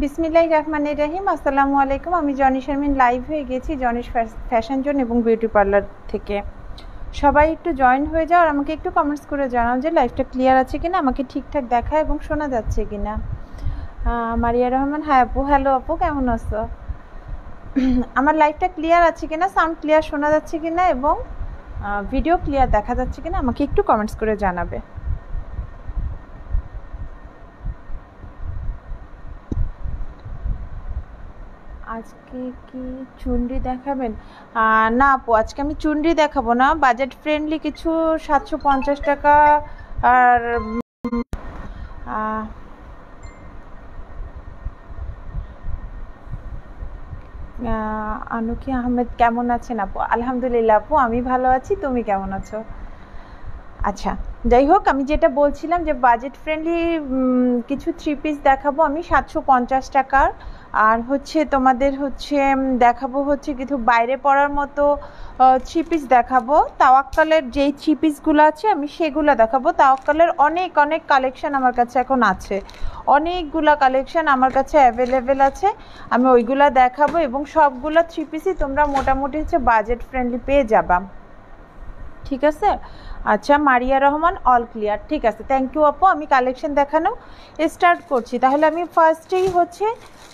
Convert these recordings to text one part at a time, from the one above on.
বিসমিল্লাহির রহমানির রহিম। আসসালামু আলাইকুম। আমি জনি শারমিন লাইভ হয়ে গেছি জনিশ ফ্যাশন জোন এবং বিউটি পার্লার থেকে। সবাই একটু জয়েন হয়ে যাও আর আমাকে একটু কমেন্টস করে জানাও যে লাইভটা ক্লিয়ার আছে কিনা, আমাকে ঠিকঠাক দেখা এবং শোনা যাচ্ছে কিনা। মারিয়া রহমান, হ্যাঁ আপু, হ্যালো আপু, কেমন আছো? আমার লাইভটা ক্লিয়ার আছে কিনা, সাউন্ড ক্লিয়ার শোনা যাচ্ছে কিনা এবং ভিডিও ক্লিয়ার দেখা যাচ্ছে কিনা আমাকে একটু কমেন্টস করে জানাবে। আজকে কি চুনরি দেখাবেন? না আপু, আজকে আমি চুনরি দেখাবো না। বাজেট ফ্রেন্ডলি কিছু 750 টাকা আর আনুকি আহমেদ, কেমন আছেন আপু? আলহামদুলিল্লাহ আপু, আমি ভালো আছি। তুমি কেমন আছো? আচ্ছা, যাই হোক, আমি যেটা বলছিলাম যে বাজেট ফ্রেন্ডলি কিছু থ্রি পিস দেখাবো আমি 750 টাকার। আর হচ্ছে তোমাদের হচ্ছে দেখাবো হচ্ছে কিছু বাইরে পরার মতো থ্রি পিস দেখাবো। তাওয়াক্কালের যেই থ্রি পিসগুলো আছে আমি সেগুলো দেখাবো। তাওয়াক্কালের অনেক অনেক কালেকশন আমার কাছে এখন আছে, অনেকগুলা কালেকশন আমার কাছে অ্যাভেলেবেল আছে। আমি ওইগুলা দেখাবো এবং সবগুলো থ্রি পিসই তোমরা মোটামুটি হচ্ছে বাজেট ফ্রেন্ডলি পেয়ে যাবা। ঠিক আছে? আচ্ছা, মারিয়া রহমান, অল ক্লিয়ার। ঠিক আছে, থ্যাংক ইউ আপু। আমি কালেকশন দেখানো স্টার্ট করছি। তাহলে আমি ফার্স্টেই হচ্ছে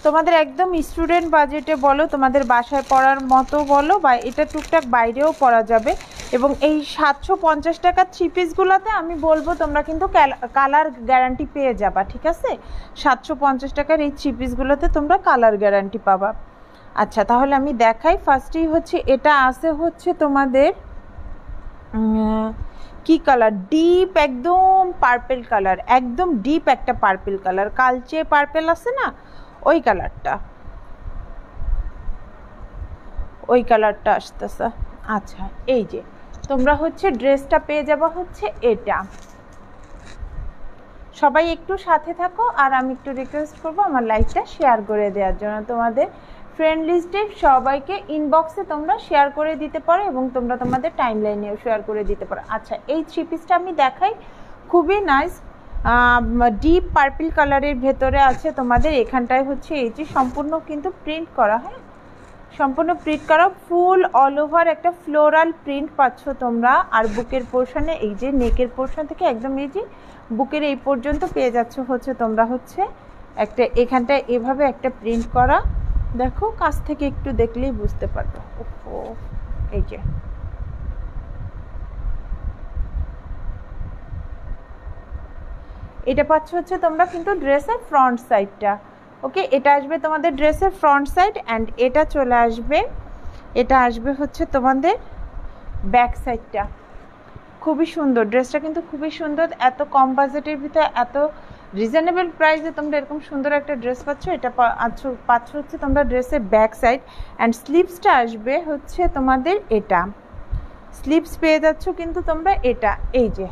তোমাদের একদম স্টুডেন্ট বাজেটে বলো, তোমাদের বাসায় পড়ার মতো বলো, বা এটা টুকটাক বাইরেও পড়া যাবে। এবং এই 750 টাকার থ্রি পিসগুলোতে আমি বলবো তোমরা কিন্তু কালার গ্যারান্টি পেয়ে যাবা। ঠিক আছে? 750 টাকার এই থ্রি পিসগুলোতে তোমরা কালার গ্যারান্টি পাবা। আচ্ছা, তাহলে আমি দেখাই। ফার্স্টেই হচ্ছে এটা আছে হচ্ছে তোমাদের কি কালার, ডিপ একদম পার্পেল কালার, একদম ডিপ একটা পার্পেল কালার, কালচে পার্পেল আছে না, ওই কালারটা, ওই কালারটা আসতেছে। আচ্ছা, এই যে তোমরা হচ্ছে ড্রেসটা পেয়ে যাবা হচ্ছে এটা। সবাই একটু সাথে থাকো আর আমি একটু রিকোয়েস্ট করবো আমার লাইভটা শেয়ার করে দেওয়ার জন্য। তোমাদের ফ্রেন্ড লিস্টে সবাইকে ইনবক্সে তোমরা শেয়ার করে দিতে পারো এবং তোমরা তোমাদের টাইম লাইনেও শেয়ার করে দিতে পারো। আচ্ছা, এই থ্রি পিসটা আমি দেখাই, খুবই নাইস, ডিপ পার্পল কালারের ভেতরে আছে। তোমাদের এখানটায় হচ্ছে এই যে সম্পূর্ণ কিন্তু প্রিন্ট করা, হ্যাঁ সম্পূর্ণ প্রিন্ট করা, ফুল অল ওভার একটা ফ্লোরাল প্রিন্ট পাচ্ছ তোমরা। আর বুকের পোর্শনে এই যে নেকের পোর্শন থেকে একদম এই যে বুকের এই পর্যন্ত পেয়ে যাচ্ছ হচ্ছে তোমরা হচ্ছে একটা এখানটায় এভাবে একটা প্রিন্ট করা। দেখো, কাছ থেকে একটু দেখলেই বুঝতে পারবে। ওহো, এই যে এটা পাচ্ছ হচ্ছে তোমরা কিন্তু ড্রেসের ফ্রন্ট সাইডটা। ওকে, এটা আসবে তোমাদের ড্রেসের ফ্রন্ট সাইড অ্যান্ড এটা চলে আসবে, এটা আসবে হচ্ছে তোমাদের ব্যাক সাইডটা। খুবই সুন্দর ড্রেসটা, কিন্তু খুবই সুন্দর। এত কম বাজেটের ভিতরে এত রিজনেবল প্রাইসে তোমরা এরকম সুন্দর একটা ড্রেস পাচ্ছ। এটা পাচ্ছ হচ্ছে তোমরা ড্রেসের ব্যাক সাইড অ্যান্ড স্লিভসটা আসবে হচ্ছে তোমাদের এটা, স্লিভস পেয়ে যাচ্ছ কিন্তু তোমরা এটা, এই যে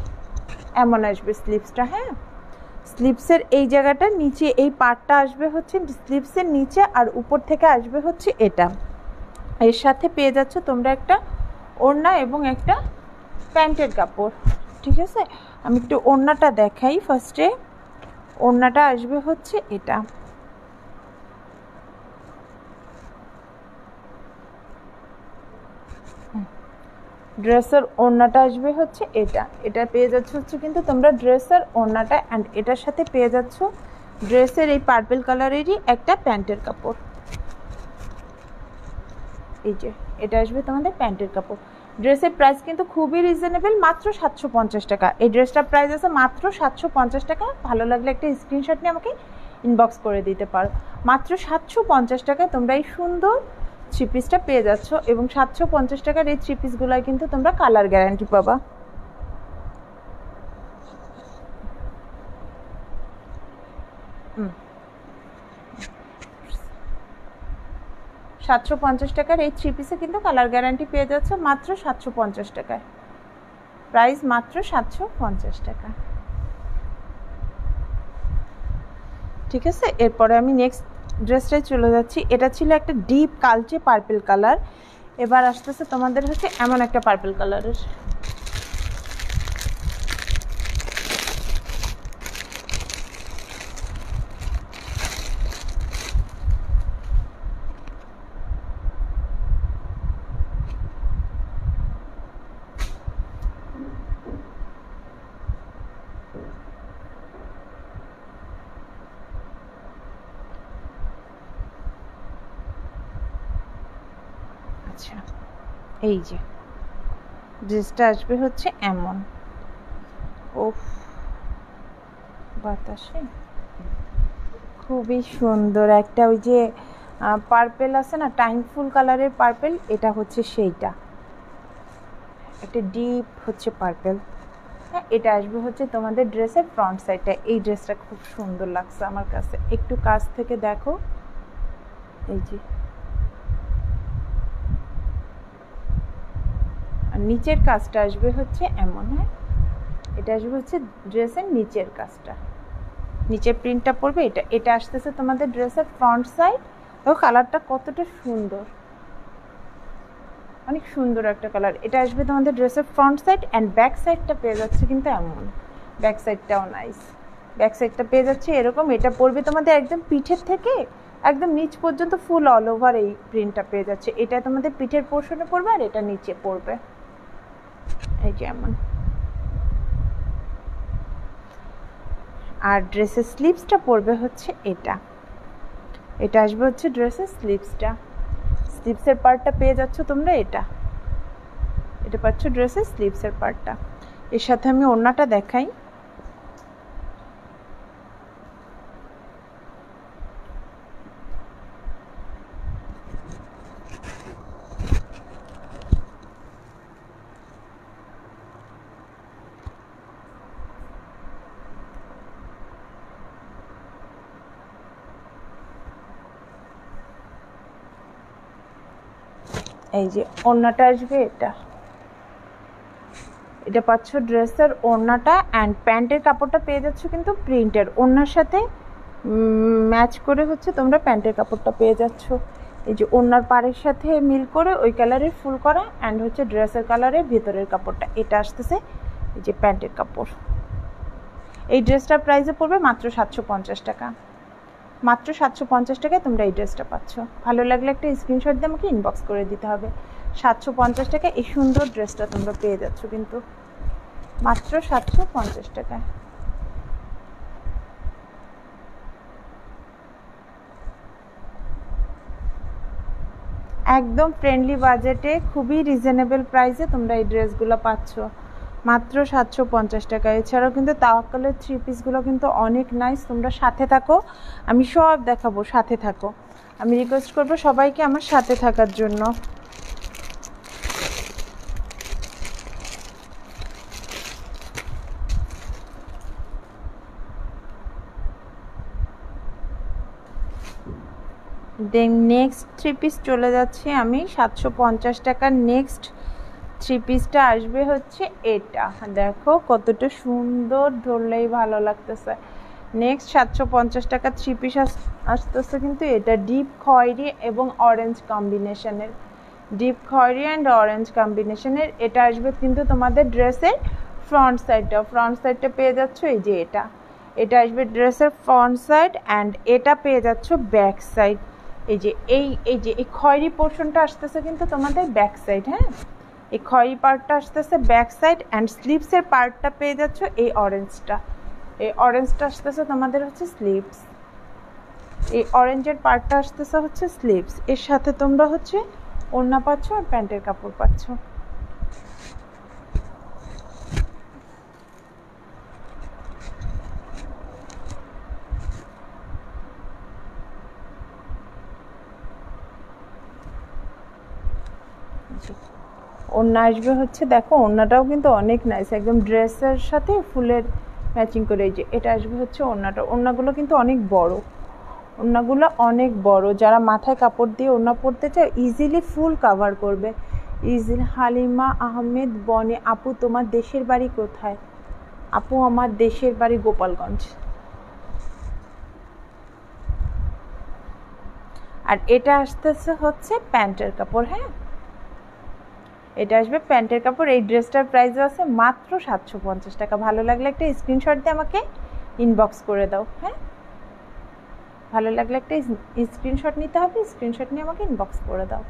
এমন আসবে স্লিভসটা। হ্যাঁ, স্লিভসের এই জায়গাটা নিচে এই পার্টটা আসবে হচ্ছে স্লিভসের নিচে আর উপর থেকে আসবে হচ্ছে এটা। এর সাথে পেয়ে যাচ্ছ তোমরা একটা ওড়না এবং একটা প্যান্টের কাপড়। ঠিক আছে, আমি একটু ওড়নাটা দেখাই। ফার্স্টে ওড়নাটা আসবে হচ্ছে এটা, ড্রেসের ওড়নাটা আসবে হচ্ছে এটা, এটা পেয়ে যাচ্ছ হচ্ছে কিন্তু তোমরা ড্রেসের ওড়নাটা অ্যান্ড এটার সাথে পেয়ে যাচ্ছ ড্রেসের এই পার্পল কালারেরই একটা প্যান্টের কাপড়। এই যে এটা আসবে তোমাদের প্যান্টের কাপড়। ড্রেসের প্রাইস কিন্তু খুবই রিজনেবল, মাত্র 750 টাকা। এই ড্রেসটার প্রাইস আছে মাত্র 750 টাকা। ভালো লাগলে একটা স্ক্রিনশট নিয়ে আমাকে ইনবক্স করে দিতে পারো। মাত্র 750 টাকায় তোমরা এই সুন্দর থ্রি পিসটা পেয়ে যাচ্ছ এবং 750 টাকার এই থ্রি পিসগুলোয় কিন্তু তোমরা কালার গ্যারান্টি পাবা। 750 টাকার এই থ্রি পিসে কিন্তু কালার গ্যারান্টি পেয়ে যাচ্ছে মাত্র 750 টাকায়। প্রাইস মাত্র 750 টাকা। ঠিক আছে, এরপরে আমি নেক্সট ড্রেসটায় চলে যাচ্ছি। এটা ছিল একটা ডিপ কালচে পার্পল কালার, এবার আসতেছে তোমাদের হচ্ছে এমন একটা পার্পল কালারের। আচ্ছা, এই যে ড্রেসটা আসবে হচ্ছে এমন। ওফ, বাতাসে খুবই সুন্দর একটা, ওই যে পার্পেল আছে না, টাইম ফুল কালারের পার্পেল, এটা হচ্ছে সেইটা, একটা ডিপ হচ্ছে পার্পেল। হ্যাঁ, এটা আসবে হচ্ছে তোমাদের ড্রেসের ফ্রন্ট সাইডটা। এই ড্রেসটা খুব সুন্দর লাগছে আমার কাছে, একটু কাছ থেকে দেখো। এই যে আর নিচের কাজটা আসবে হচ্ছে এমন। হ্যাঁ, এটা আসবে হচ্ছে ড্রেসের নিচের কাজটা, নিচের প্রিন্টটা পড়বে এটা। এটা আসতেছে তোমাদের ড্রেসের ফ্রন্ট সাইড। দেখো কালারটা কতটা সুন্দর, অনেক সুন্দর একটা কালার। এটা আসবে তোমাদের ড্রেসের ফ্রন্ট সাইড, অ্যান্ড ব্যাক সাইডটা পেয়ে যাচ্ছে কিন্তু এমন। ব্যাক সাইডটাও নাইস, ব্যাক সাইডটা পেয়ে যাচ্ছে এরকম। এটা পড়বে তোমাদের একদম পিঠের থেকে একদম নিচ পর্যন্ত ফুল অল ওভার এই প্রিন্টটা পেয়ে যাচ্ছে। এটা তোমাদের পিঠের পোর্শনে পড়বে আর এটা নিচে পড়বে এই যে এমন। আর ড্রেসের স্লিভসটা পড়বে হচ্ছে এটা, এটা আসবে হচ্ছে ড্রেসের স্লিভসটা। স্লিভসের পার্টটা পেয়ে যাচ্ছ তোমরা, এটা এটা পাচ্ছ ড্রেসের স্লিভসের পার্টটা। এর সাথে আমি ওড়নাটা দেখাই। এই যে ওড়নাটা আসবে এটা, এটা পাচ্ছ ড্রেসের ওড়নাটা, অ্যান্ড প্যান্টের কাপড়টা পেয়ে যাচ্ছ কিন্তু প্রিন্টের, ওড়নার সাথে ম্যাচ করে হচ্ছে তোমরা প্যান্টের কাপড়টা পেয়ে যাচ্ছ। এই যে ওড়নার পাড়ের সাথে মিল করে ওই কালারের ফুল করা, অ্যান্ড হচ্ছে ড্রেসের কালারের ভেতরের কাপড়টা, এটা আসতেছে এই যে প্যান্টের কাপড়। এই ড্রেসটার প্রাইসে পড়বে মাত্র 750 টাকা। মাত্র 750 টাকায় তোমরা এই ড্রেসটা পাচ্ছ। ভালো লাগলে একটা স্ক্রিনশট দিয়ে আমাকে ইনবক্স করে দিতে হবে। 750 টাকায় এই সুন্দর ড্রেসটা তোমরা পেয়ে যাচ্ছ কিন্তু মাত্র 750 টাকায়। একদম ফ্রেন্ডলি বাজেটে, খুবই রিজনেবল প্রাইসে তোমরা এই ড্রেসগুলো পাচ্ছ মাত্র 750 টাকা। এছাড়াও কিন্তু তাওয়াক্কালের থ্রি পিসগুলো কিন্তু অনেক নাইস। তোমরা সাথে থাকো, আমি সব দেখাবো, সাথে থাকো। আমি রিকোয়েস্ট করবো সবাইকে আমার সাথে থাকার জন্য। দেন নেক্সট থ্রি পিস চলে যাচ্ছি আমি 750 টাকার। নেক্সট থ্রি পিসটা আসবে হচ্ছে এটা, দেখো কতটা সুন্দর, ধরলেই ভালো লাগতেছে। নেক্সট 750 টাকা থ্রি পিস আসতেছে কিন্তু এটা ডিপ খয়েরি এবং অরেঞ্জ কম্বিনেশনের, ডিপ খয়েরি অ্যান্ড অরেঞ্জ কম্বিনেশনের। এটা আসবে কিন্তু তোমাদের ড্রেসের ফ্রন্ট সাইডটা, ফ্রন্ট সাইডটা পেয়ে যাচ্ছ এই যে এটা, এটা আসবে ড্রেসের ফ্রন্ট সাইড, অ্যান্ড এটা পেয়ে যাচ্ছ ব্যাক সাইড। এই যে এই খয়েরি পোর্শনটা আসতেছে কিন্তু তোমাদের ব্যাক সাইড। হ্যাঁ, এই খয়েরি পার্টটা আসতেছে ব্যাক সাইড, অ্যান্ড স্লিভসের পার্টটা পেয়ে যাচ্ছ এই অরেঞ্জটা, এই অরেঞ্জটা আসতেছে তোমাদের হচ্ছে স্লিভস, এই অরেঞ্জের পার্টটা আসতেছে হচ্ছে স্লিভস। এর সাথে তোমরা হচ্ছে ওড়না পাচ্ছ আর প্যান্টের কাপড় পাচ্ছ। ওড়না আসবে হচ্ছে, দেখো ওড়নাটাও কিন্তু অনেক নাইস, একদম ড্রেসের সাথে ফুলের ম্যাচিং করে। এই যে এটা আসবে হচ্ছে ওড়নাটা, ওড়নাগুলো কিন্তু অনেক বড়, ওড়নাগুলো অনেক বড়। যারা মাথায় কাপড় দিয়ে ওড়না পরতে চায় ইজিলি ফুল কাভার করবে ইজিলি। হালিমা আহমেদ বনে, আপু তোমার দেশের বাড়ি কোথায়? আপু আমার দেশের বাড়ি গোপালগঞ্জ। আর এটা আসতেছে হচ্ছে প্যান্টের কাপড়। হ্যাঁ, এটা আসবে প্যান্টের কাপড়। এই ড্রেসটার প্রাইস আছে মাত্র 750 টাকা। ভালো লাগলে একটা স্ক্রিনশট দিয়ে আমাকে ইনবক্স করে দাও। হ্যাঁ, ভালো লাগলে একটা স্ক্রিনশট নিতে হবে, স্ক্রিনশট নিয়ে আমাকে ইনবক্স করে দাও।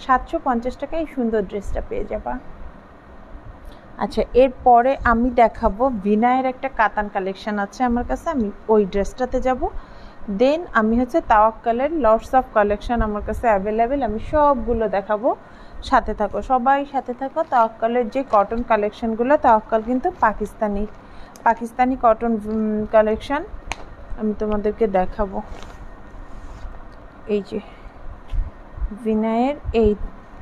750 টাকায় এই সুন্দর ড্রেসটা পেয়ে যাবা। আচ্ছা, এরপরে আমি দেখাবো বিনায়ের একটা কাতান কালেকশন আছে আমার কাছে, আমি ওই ড্রেসটাতে যাব। দেন আমি হচ্ছে তাওয়াক্কালের লটস অফ কালেকশন আমার কাছে অ্যাভেলেবেল, আমি সবগুলো দেখাবো, সাথে থাকো, সবাই সাথে থাকো। তাওয়াক্কালের যে কটন কালেকশনগুলো, তাওয়াক্কাল কিন্তু পাকিস্তানি কটন কালেকশন আমি তোমাদেরকে দেখাবো। এই যে ভিনায়ের এই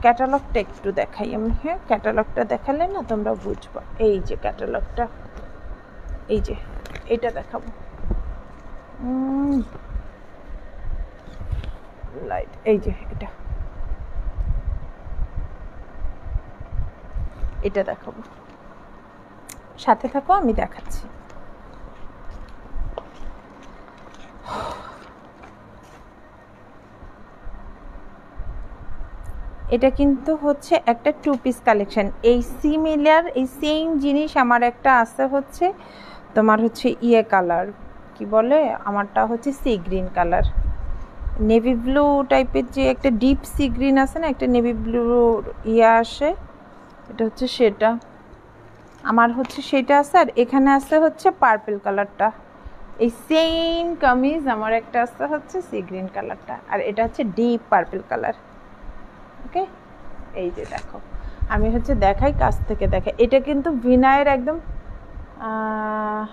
ক্যাটালগটা একটু দেখাই আমি, হ্যাঁ ক্যাটালগটা দেখালে না তোমরা বুঝবা। এই যে ক্যাটালগটা, এই যে এটা দেখাবো, লাইট, এই যে এটা দেখাবো, সাথে থাকো আমি দেখাচ্ছি। এটা কিন্তু হচ্ছে একটা 2 পিস কালেকশন। এই সিমিলার এই সেম জিনিস আমার একটা আছে হচ্ছে তোমার হচ্ছে ইয়ে কালার, কি বলে আমারটা হচ্ছে sea green colour, navy blue টাইপের যে একটা ডিপ সি গ্রিন আছে না, একটা নেভি ব্লু ইয়ে আসে, এটা হচ্ছে সেটা আমার হচ্ছে সেটা আছে। আর এখানে আছে হচ্ছে পার্পল কালারটা, এই সেম কামিজ আমার একটা আছে হচ্ছে সি গ্রিন কালারটা, আর এটা হচ্ছে ডিপ পার্পল কালার। ওকে, এই যে দেখো আমি হচ্ছে দেখাই, কাছ থেকে দেখাই। এটা কিন্তু ভিনায়ের একদম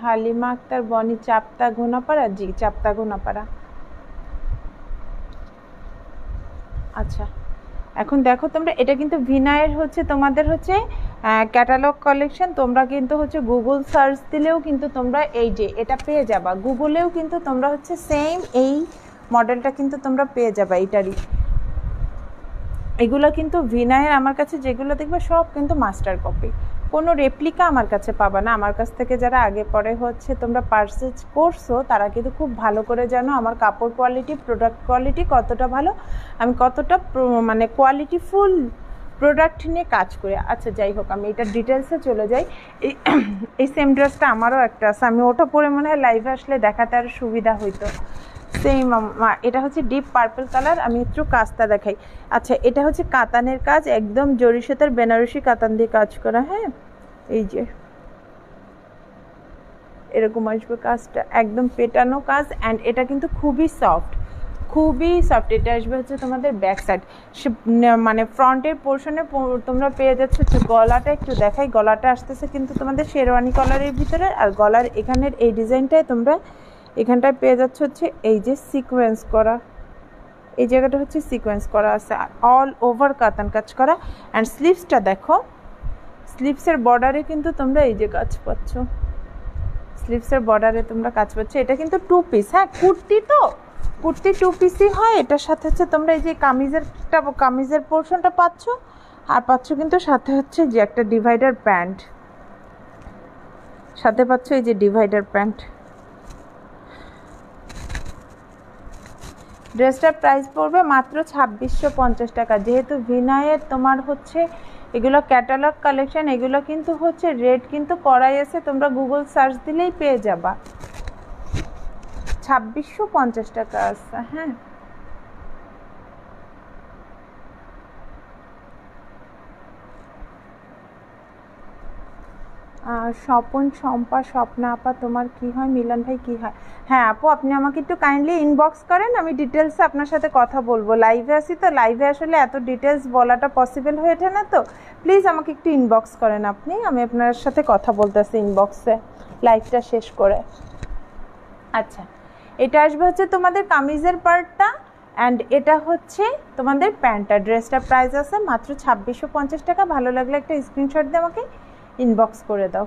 হালিমা আক্তার বনি চাপ্তা ঘোনাপাড়া, জি চাপ্তা ঘোনাপাড়া। আচ্ছা এখন দেখো তোমরা, এটা কিন্তু ভিনায়ের হচ্ছে তোমাদের হচ্ছে ক্যাটালগ কালেকশন। তোমরা কিন্তু হচ্ছে গুগল সার্চ দিলেও কিন্তু তোমরা এই যে এটা পেয়ে যাবা, গুগলেও কিন্তু তোমরা হচ্ছে সেম এই মডেলটা কিন্তু তোমরা পেয়ে যাবা এটারই। এগুলো কিন্তু ভিনায়ের আমার কাছে যেগুলো দেখবে সব কিন্তু মাস্টার কপি, কোনো রেপ্লিকা আমার কাছে পাবা না। আমার কাছ থেকে যারা আগে পরে হচ্ছে তোমরা পারচেজ করছো তারা কিন্তু খুব ভালো করে জানো আমার কাপড় কোয়ালিটি, প্রোডাক্ট কোয়ালিটি কতটা ভালো, আমি কতটা মানে কোয়ালিটিফুল প্রোডাক্ট নিয়ে কাজ করে। আচ্ছা যাই হোক, আমি এটার ডিটেলসে চলে যাই। এই সেম ড্রেসটা আমারও একটা আছে, আমি ওটা পরে মনে হয় লাইভে আসলে দেখাতে আর সুবিধা হইতো। সেম এটা হচ্ছে ডিপ পার্পল কালার, আমি একটু কাজটা দেখাই। আচ্ছা এটা হচ্ছে কাতানের কাজ, একদম জরি সুতার বেনারসি কাতান দিয়ে কাজ করা, হ্যাঁ এই যে এরকম আসবে কাজটা, একদম পেটানো কাজ। অ্যান্ড এটা কিন্তু খুবই সফট, খুবই সফট। এটা আসবে হচ্ছে তোমাদের ব্যাক সাইড, মানে ফ্রন্টের পোর্শনে তোমরা পেয়ে যাচ্ছ হচ্ছে গলাটা, একটু দেখাই, গলাটা আসতেছে কিন্তু তোমাদের শেরওয়ানি কলারের ভিতরে, আর গলার এখানের এই ডিজাইনটায় তোমরা এখানটায় পেয়ে যাচ্ছ হচ্ছে এই যে সিকোয়েন্স করা, এই জায়গাটা হচ্ছে সিকোয়েন্স করা আছে, অল ওভার কাতান কাজ করা। অ্যান্ড স্লিভসটা দেখো, স্লিভসের বর্ডারে কিন্তু তোমরা এই যে কাজ পাচ্ছ, স্লিভসের বর্ডারে তোমরা কাজ পাচ্ছ। এটা কিন্তু 2 পিস, হ্যাঁ কুর্তি, তো কুর্তি 2 পিসই হয়। এটার সাথে হচ্ছে তোমরা এই যে কামিজের পোর্শনটা পাচ্ছ, আর পাচ্ছ কিন্তু সাথে হচ্ছে যে একটা ডিভাইডার প্যান্ট, সাথে পাচ্ছ এই যে ডিভাইডার প্যান্ট। ড্রেসটার প্রাইস পড়বে মাত্র 2650 টাকা। যেহেতু ভিনায়ের তোমার হচ্ছে এগুলো ক্যাটালগ কালেকশন, এগুলো কিন্তু হচ্ছে রেট কিন্তু করাই আছে, তোমরা গুগল সার্চ দিলেই পেয়ে যাবা। 2650 টাকা আছে, হ্যাঁ স্বপন, শম্পা, স্বপ্না আপা, তোমার কি হয়? মিলন ভাই কি হয়? হ্যাঁ আপু, আপনি আমাকে একটু কাইন্ডলি ইনবক্স করেন, আমি ডিটেলসে আপনার সাথে কথা বলবো। লাইভে আসি তো, লাইভে আসলে এত ডিটেলস বলাটা পসিবল হয়ে ওঠে না, তো প্লিজ আমাকে একটু ইনবক্স করেন আপনি, আমি আপনার সাথে কথা বলতেছি ইনবক্সে লাইভটা শেষ করে। আচ্ছা এটা আসবে হচ্ছে তোমাদের কামিজের পার্টটা, অ্যান্ড এটা হচ্ছে তোমাদের প্যান্টটা। ড্রেসটার প্রাইস আছে মাত্র 2650 টাকা। ভালো লাগলে একটা স্ক্রিনশট দিয়ে আমাকে ইনবক্স করে দাও।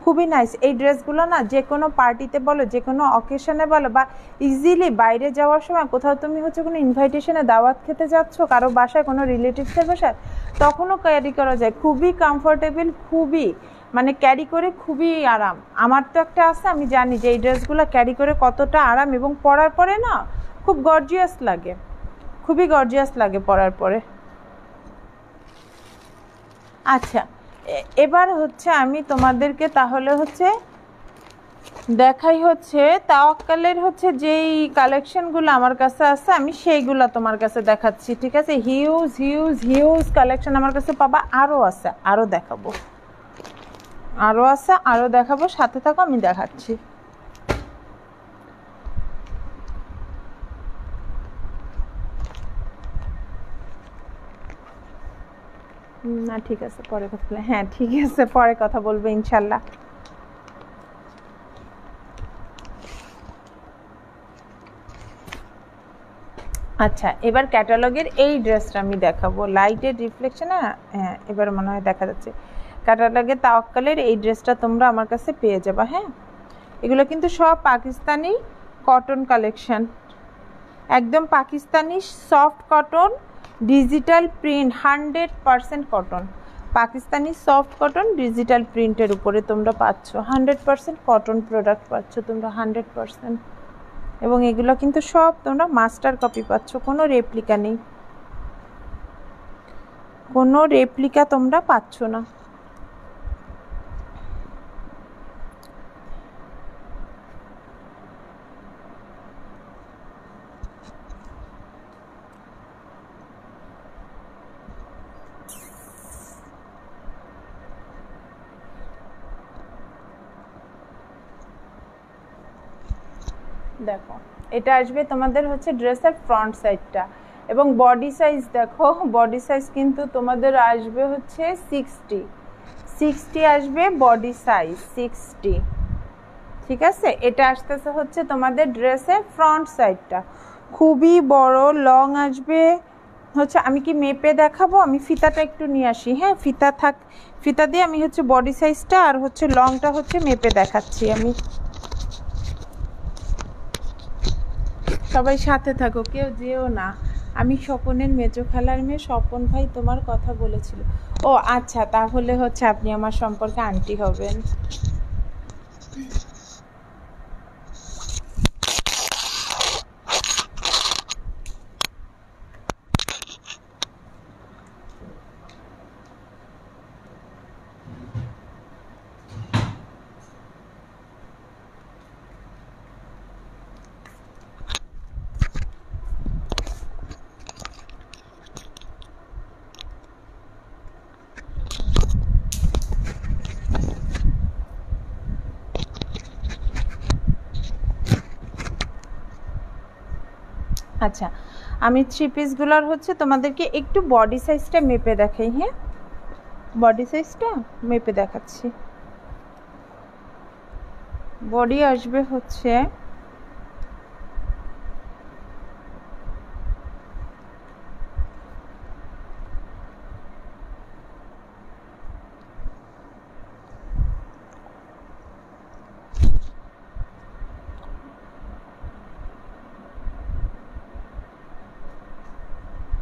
খুবই নাইস এই ড্রেসগুলো না, যে কোনো পার্টিতে বলো, যে কোনো অকেশনে বলো, বা ইজিলি বাইরে যাওয়ার সময় কোথাও তুমি হচ্ছে কোনো ইনভাইটেশনে দাওয়াত খেতে যাচ্ছ কারো বাসায়, কোনো রিলেটিভসের বাসায়, তখনও ক্যারি করা যায়। খুবই কমফোর্টেবল, খুবই মানে ক্যারি করে খুবই আরাম। আমার তো একটা আছে, আমি জানি যে এই ড্রেসগুলো ক্যারি করে কতটা আরাম, এবং পরার পরে না খুব গর্জিয়াস লাগে, খুবই গর্জিয়াস লাগে পরার পরে। আচ্ছা এবার হচ্ছে আমি তোমাদেরকে তাহলে হচ্ছে দেখাই হচ্ছে তাওয়াক্কালের হচ্ছে যেই কালেকশনগুলো আমার কাছে আছে, আমি সেইগুলো তোমার কাছে দেখাচ্ছি, ঠিক আছে? হিউজ হিউজ হিউজ কালেকশন আমার কাছে পাবা, আরও আছে, আরও দেখাবো, আরও আছে, আরও দেখাবো, সাথে থাকো, আমি দেখাচ্ছি। না ঠিক আছে পরে কথা বলবে, হ্যাঁ ঠিক আছে পরে কথা বলবে ইনশাল্লাহ। আচ্ছা এবার ক্যাটালগের এই ড্রেসটা আমি দেখাবো, লাইটের রিফ্লেকশনে হ্যাঁ এবার মনে হয় দেখা যাচ্ছে। ক্যাটালগের তাওয়াক্কালের এই ড্রেসটা তোমরা আমার কাছে পেয়ে যাবা। হ্যাঁ এগুলো কিন্তু সব পাকিস্তানি কটন কালেকশন, একদম Pakistani soft cotton digital print 100% cotton, Pakistani soft cotton digital প্রিন্টের উপরে তোমরা পাচ্ছ 100% কটন প্রোডাক্ট পাচ্ছ তোমরা 100%। এবং এগুলো কিন্তু সব তোমরা মাস্টার কপি পাচ্ছ, কোনো রেপ্লিকা নেই, কোনো রেপ্লিকা তোমরা পাচ্ছ না। দেখো এটা আসবে তোমাদের হচ্ছে ড্রেসের ফ্রন্ট সাইডটা, এবং বডি সাইজ দেখো, বডি সাইজ কিন্তু তোমাদের আসবে হচ্ছে 60 আসবে বডি সাইজ 60, ঠিক আছে। এটা আসতেছে হচ্ছে তোমাদের ড্রেসের ফ্রন্ট সাইডটা, খুবই বড় লং আসবে হচ্ছে। আমি কি মেপে দেখাবো, আমি ফিতাটা একটু নিয়ে আসি, হ্যাঁ ফিতা দিয়ে আমি হচ্ছে বডি সাইজটা আর হচ্ছে লংটা হচ্ছে মেপে দেখাচ্ছি আমি। সবাই সাথে থাকো, কেউ যেও না। আমি স্বপনের মেজো খালার মেয়ে, স্বপন ভাই তোমার কথা বলেছিল। ও আচ্ছা, তাহলে হচ্ছে আপনি আমার সম্পর্কে আন্টি হবেন। আচ্ছা আমি থ্রি পিসগুলোর হচ্ছে তোমাদেরকে একটু বডি সাইজটা মেপে দেখাই। হ্যাঁ বডি সাইজটা মেপে দেখাচ্ছি। বডি আসবে হচ্ছে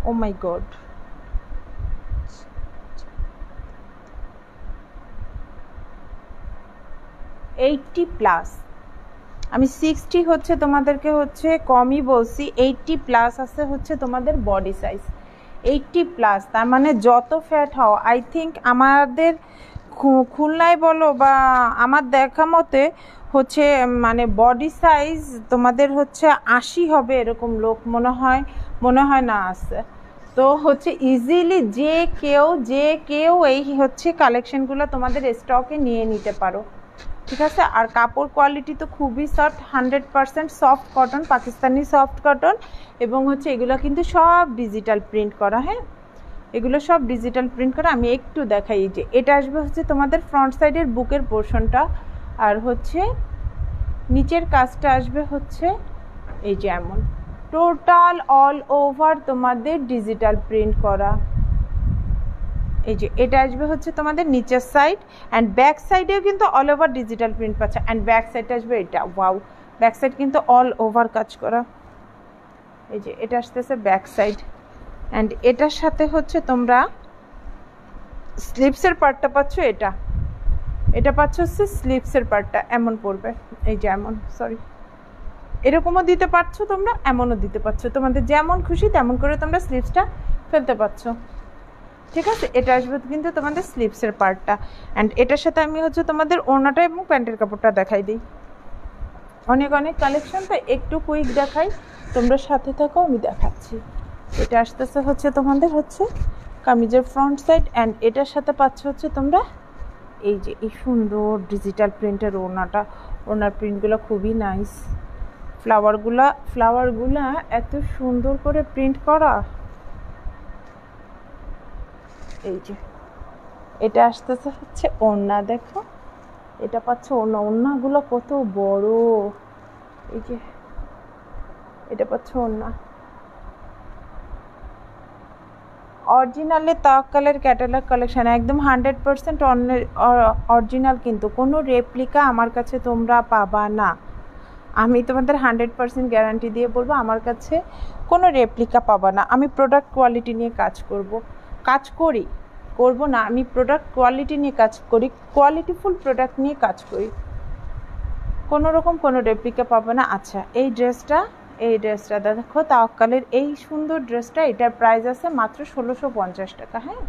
ও মাই গড, এইটটি প্লাস। আমি 60 হচ্ছে তোমাদেরকে হচ্ছে কমই বলছি, 80 প্লাস আছে হচ্ছে তোমাদের বডি সাইজ 80 প্লাস। তার মানে যত ফ্যাট হও, আই থিঙ্ক আমাদের খুলনায় বলো বা আমার দেখা মতে হচ্ছে মানে বডি সাইজ তোমাদের হচ্ছে 80 হবে এরকম লোক মনে হয় না আছে। তো হচ্ছে ইজিলি যে কেউ এই হচ্ছে কালেকশনগুলো তোমাদের স্টকে নিয়ে নিতে পারো, ঠিক আছে। আর কাপড় কোয়ালিটি তো খুবই soft, 100% soft cotton, Pakistani soft cotton. এবং হচ্ছে এগুলো কিন্তু সব ডিজিটাল প্রিন্ট করা। হ্যাঁ এগুলো সব ডিজিটাল প্রিন্ট করা। আমি একটু দেখাই, যে এটা আসবে হচ্ছে তোমাদের ফ্রন্ট সাইডের বুকের পোর্শনটা, আর হচ্ছে নিচের কাজটা আসবে হচ্ছে এই যে এমন টোটাল অল ওভার তোমাদের ডিজিটাল প্রিন্ট করা। এই যে এটা আসবে হচ্ছে তোমাদের নিচের সাইড, অ্যান্ড ব্যাক সাইডেও কিন্তু অল ওভার ডিজিটাল প্রিন্ট পাচ্ছে। অ্যান্ড ব্যাক সাইডটা আসবে এটা, ওয়াও ব্যাক সাইড কিন্তু অল ওভার কাজ করা। এই যে এটা আসতেছে ব্যাক সাইড, অ্যান্ড এটার সাথে হচ্ছে তোমরা স্লিপসের পার্টটা পাচ্ছ, এটা পাচ্ছ হচ্ছে স্লিপসের পার্টটা এমন পড়বে, এই যে এমন, সরি এরকমও দিতে পারছো তোমরা, এমনও দিতে পারছো, তোমাদের যেমন খুশি তেমন করে তোমরা স্লিপসটা ফেলতে পারছো, ঠিক আছে। এটা আসবে কিন্তু তোমাদের স্লিপসের পার্টটা, অ্যান্ড এটার সাথে আমি হচ্ছে তোমাদের ওড়নাটা এবং প্যান্টের কাপড়টা দেখাই দিই। অনেক কালেকশন, তো একটু কুইক দেখাই, তোমরা সাথে থাকো আমি দেখাচ্ছি। এটা আসতেছে হচ্ছে তোমাদের হচ্ছে কামিজের ফ্রন্ট সাইড, অ্যান্ড এটার সাথে পাচ্ছ হচ্ছে তোমরা এই যে এই সুন্দর ডিজিটাল প্রিন্টের ওড়নার প্রিন্টগুলো খুবই নাইস। ফ্লাওয়ারগুলা এত সুন্দর করে প্রিন্ট করা, এই যে এটা আসতেছে হচ্ছে ওড়না, দেখো এটা পাচ্ছ ওড়না, ওড়নাগুলো কত বড়, এই যে এটা পাচ্ছ ওড়না। অরিজিনালে তাওয়াক্কালের ক্যাটালগ কালেকশন একদম 100% অরিজিনাল, কিন্তু কোনো রেপ্লিকা আমার কাছে তোমরা পাবা না। আমি তোমাদের 100% গ্যারান্টি দিয়ে বলবো আমার কাছে কোনো রেপ্লিকা পাবা না। আমি প্রোডাক্ট কোয়ালিটি নিয়ে কাজ করব না, আমি প্রোডাক্ট কোয়ালিটি নিয়ে কাজ করি, কোয়ালিটিফুল প্রোডাক্ট নিয়ে কাজ করি, কোনো রকম কোনো রেপ্লিকা পাবো না। আচ্ছা এই ড্রেসটা দেখো তাওয়াক্কালের এই সুন্দর ড্রেসটা, এটার প্রাইস আছে মাত্র 1650 টাকা। হ্যাঁ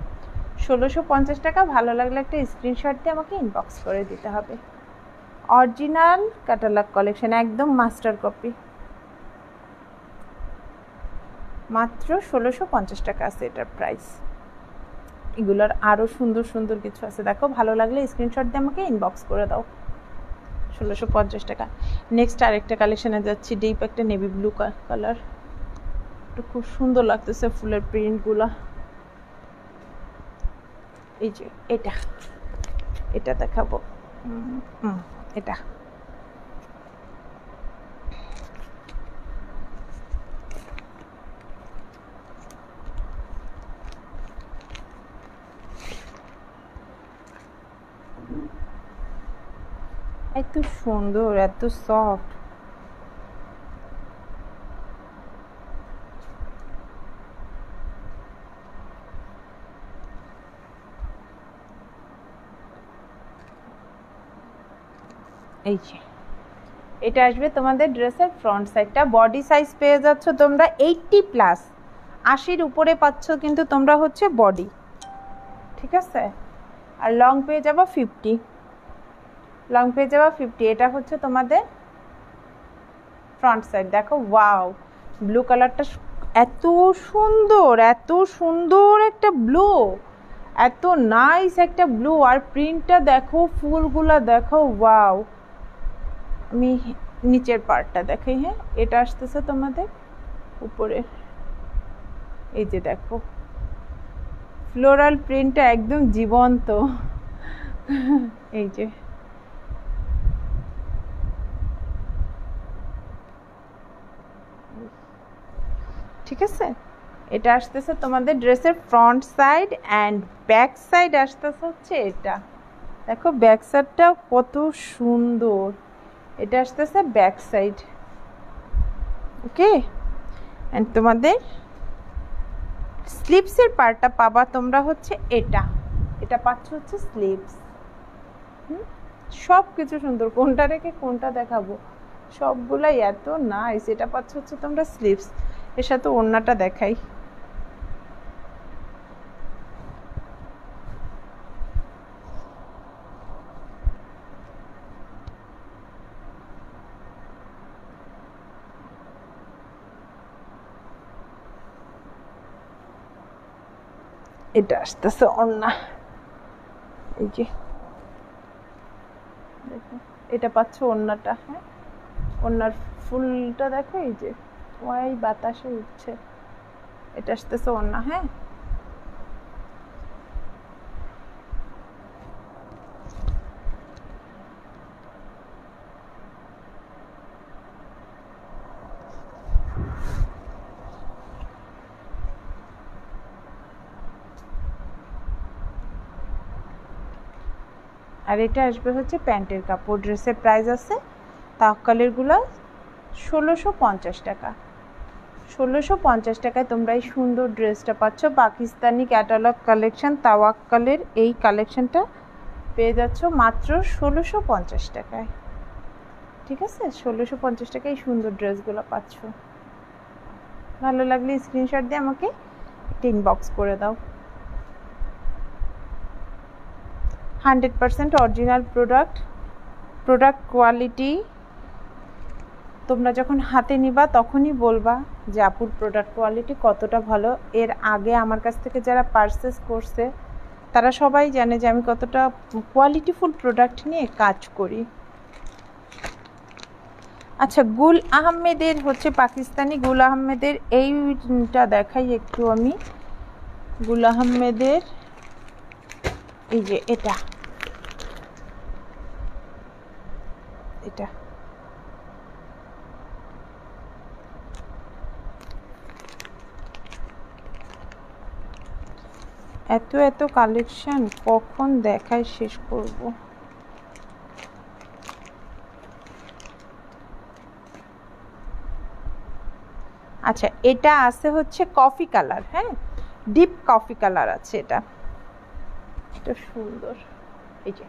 1650 টাকা। ভালো লাগলে একটা স্ক্রিনশট দিয়ে আমাকে ইনবক্স করে দিতে হবে। অরিজিনাল ক্যাটালগ কালেকশন একদম মাস্টার কপি, মাত্র 1650 টাকা আছে এটার প্রাইস। এগুলোর আরও সুন্দর সুন্দর কিছু আছে, দেখো ভালো লাগলে স্ক্রিনশট দিয়ে আমাকে ইনবক্স করে দাও। 1650 টাকা। নেক্সট আরেকটা কালেকশনে যাচ্ছি, ডিপ একটা নেভি ব্লু কালার, এটা খুব সুন্দর লাগতেছে ফুলের প্রিন্টগুলো। এই যে এটা দেখাবো, এটা এত সুন্দর, এত সফট, এই যে এটা আসবে তোমাদের ড্রেসের ফ্রন্ট সাইডটা। বডি সাইজ পেয়ে যাচ্ছ তোমরা 80+, 80-র উপরে পাচ্ছ কিন্তু তোমরা হচ্ছে বডি, ঠিক আছে। আর লং পেয়ে যাবো 50, লং পেয়ে যাবো 50। এটা হচ্ছে তোমাদের ফ্রন্ট সাইড। দেখো ওয়াও, ব্লু কালারটা এত সুন্দর একটা ব্লু, এত নাইস একটা ব্লু, আর প্রিন্টটা দেখো, ফুলগুলা দেখো, ওয়াও। আমি নিচের পার্টটা দেখাই। হ্যাঁ এটা আসতেছে তোমাদের উপরে, এই যে দেখো ফ্লোরাল প্রিন্টটা একদম জীবন্ত, এই যে ঠিক আছে। এটা আসতেছে তোমাদের ড্রেসের front side, and back side আসতেছে হচ্ছে এটা, দেখো ব্যাক সাইডটা কত সুন্দর, এটা আসতেছে ব্যাক সাইড। ওকে, অ্যান্ড তোমাদের স্লিপসের পার্টটা পাবা তোমরা হচ্ছে এটা পাচ্ছ হচ্ছে স্লিপস। সব কিছু সুন্দর, কোনটা রেখে কোনটা দেখাবো, সবগুলাই এত নাইস। এটা পাচ্ছ হচ্ছে তোমরা স্লিপস, এর সাথে ওড়নাটা দেখাই। এটা আসতেছে ওড়না, এই যে দেখো এটা পাচ্ছ ওড়নাটা। হ্যাঁ ওড়নার ফুলটা দেখো, এই যে ওই বাতাসে উঠছে, এটা আসতেছে ওড়না। হ্যাঁ আর এটা আসবে হচ্ছে প্যান্টের কাপড়। ড্রেসের প্রাইস আছে তাওয়াক্কালেরগুলো 1650 টাকা। 1650 টাকায় তোমরা এই সুন্দর ড্রেসটা পাচ্ছ। পাকিস্তানি ক্যাটালগ কালেকশন তাওয়াক্কালের এই কালেকশনটা পেয়ে যাচ্ছ মাত্র 1650 টাকায়, ঠিক আছে। 1650 টাকায় এই সুন্দর ড্রেসগুলো পাচ্ছ। ভালো লাগলে স্ক্রিনশট দিয়ে আমাকে একটা ইনবক্স করে দাও। 100% অরিজিনাল প্রোডাক্ট কোয়ালিটি। তোমরা যখন হাতে নিবা তখনই বলবা যে আপুর প্রোডাক্ট কোয়ালিটি কতটা ভালো। এর আগে আমার কাছ থেকে যারা পারচেস করছে তারা সবাই জানে যে আমি কতটা কোয়ালিটিফুল প্রোডাক্ট নিয়ে কাজ করি। আচ্ছা গুল আহমেদের হচ্ছে পাকিস্তানি গুল আহমেদের এইটা দেখাই একটু। আমি গুল আহমেদের এই যে এটা এটা এত এত কালেকশন কখন দেখায় শেষ করব। আচ্ছা, এটা আছে হচ্ছে কফি কালার, হ্যাঁ, ডিপ কফি কালার আছে। এটা সুন্দর। এই যে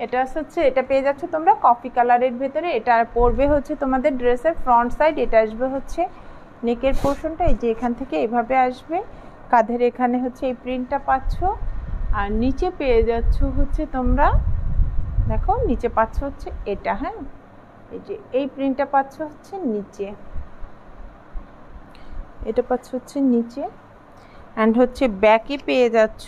এটা হচ্ছে, এটা পেয়ে যাচ্ছে তোমরা কফি কালারের ভেতরে। এটা পড়বে হচ্ছে তোমাদের ড্রেসের ফ্রন্ট সাইড। এটা আসবে হচ্ছে নেকের পোর্শনটা, এই যে এখান থেকে এভাবে আসবে, কাঁধের এখানে হচ্ছে এই প্রিন্টটা পাচ্ছ। আর নিচে পেয়ে যাচ্ছ হচ্ছে তোমরা, দেখো নিচে পাচ্ছ হচ্ছে এটা, হ্যাঁ, এই যে এই প্রিন্টটা পাচ্ছ হচ্ছে নিচে, এটা পাচ্ছ হচ্ছে নিচে। অ্যান্ড হচ্ছে ব্যাকে পেয়ে যাচ্ছ,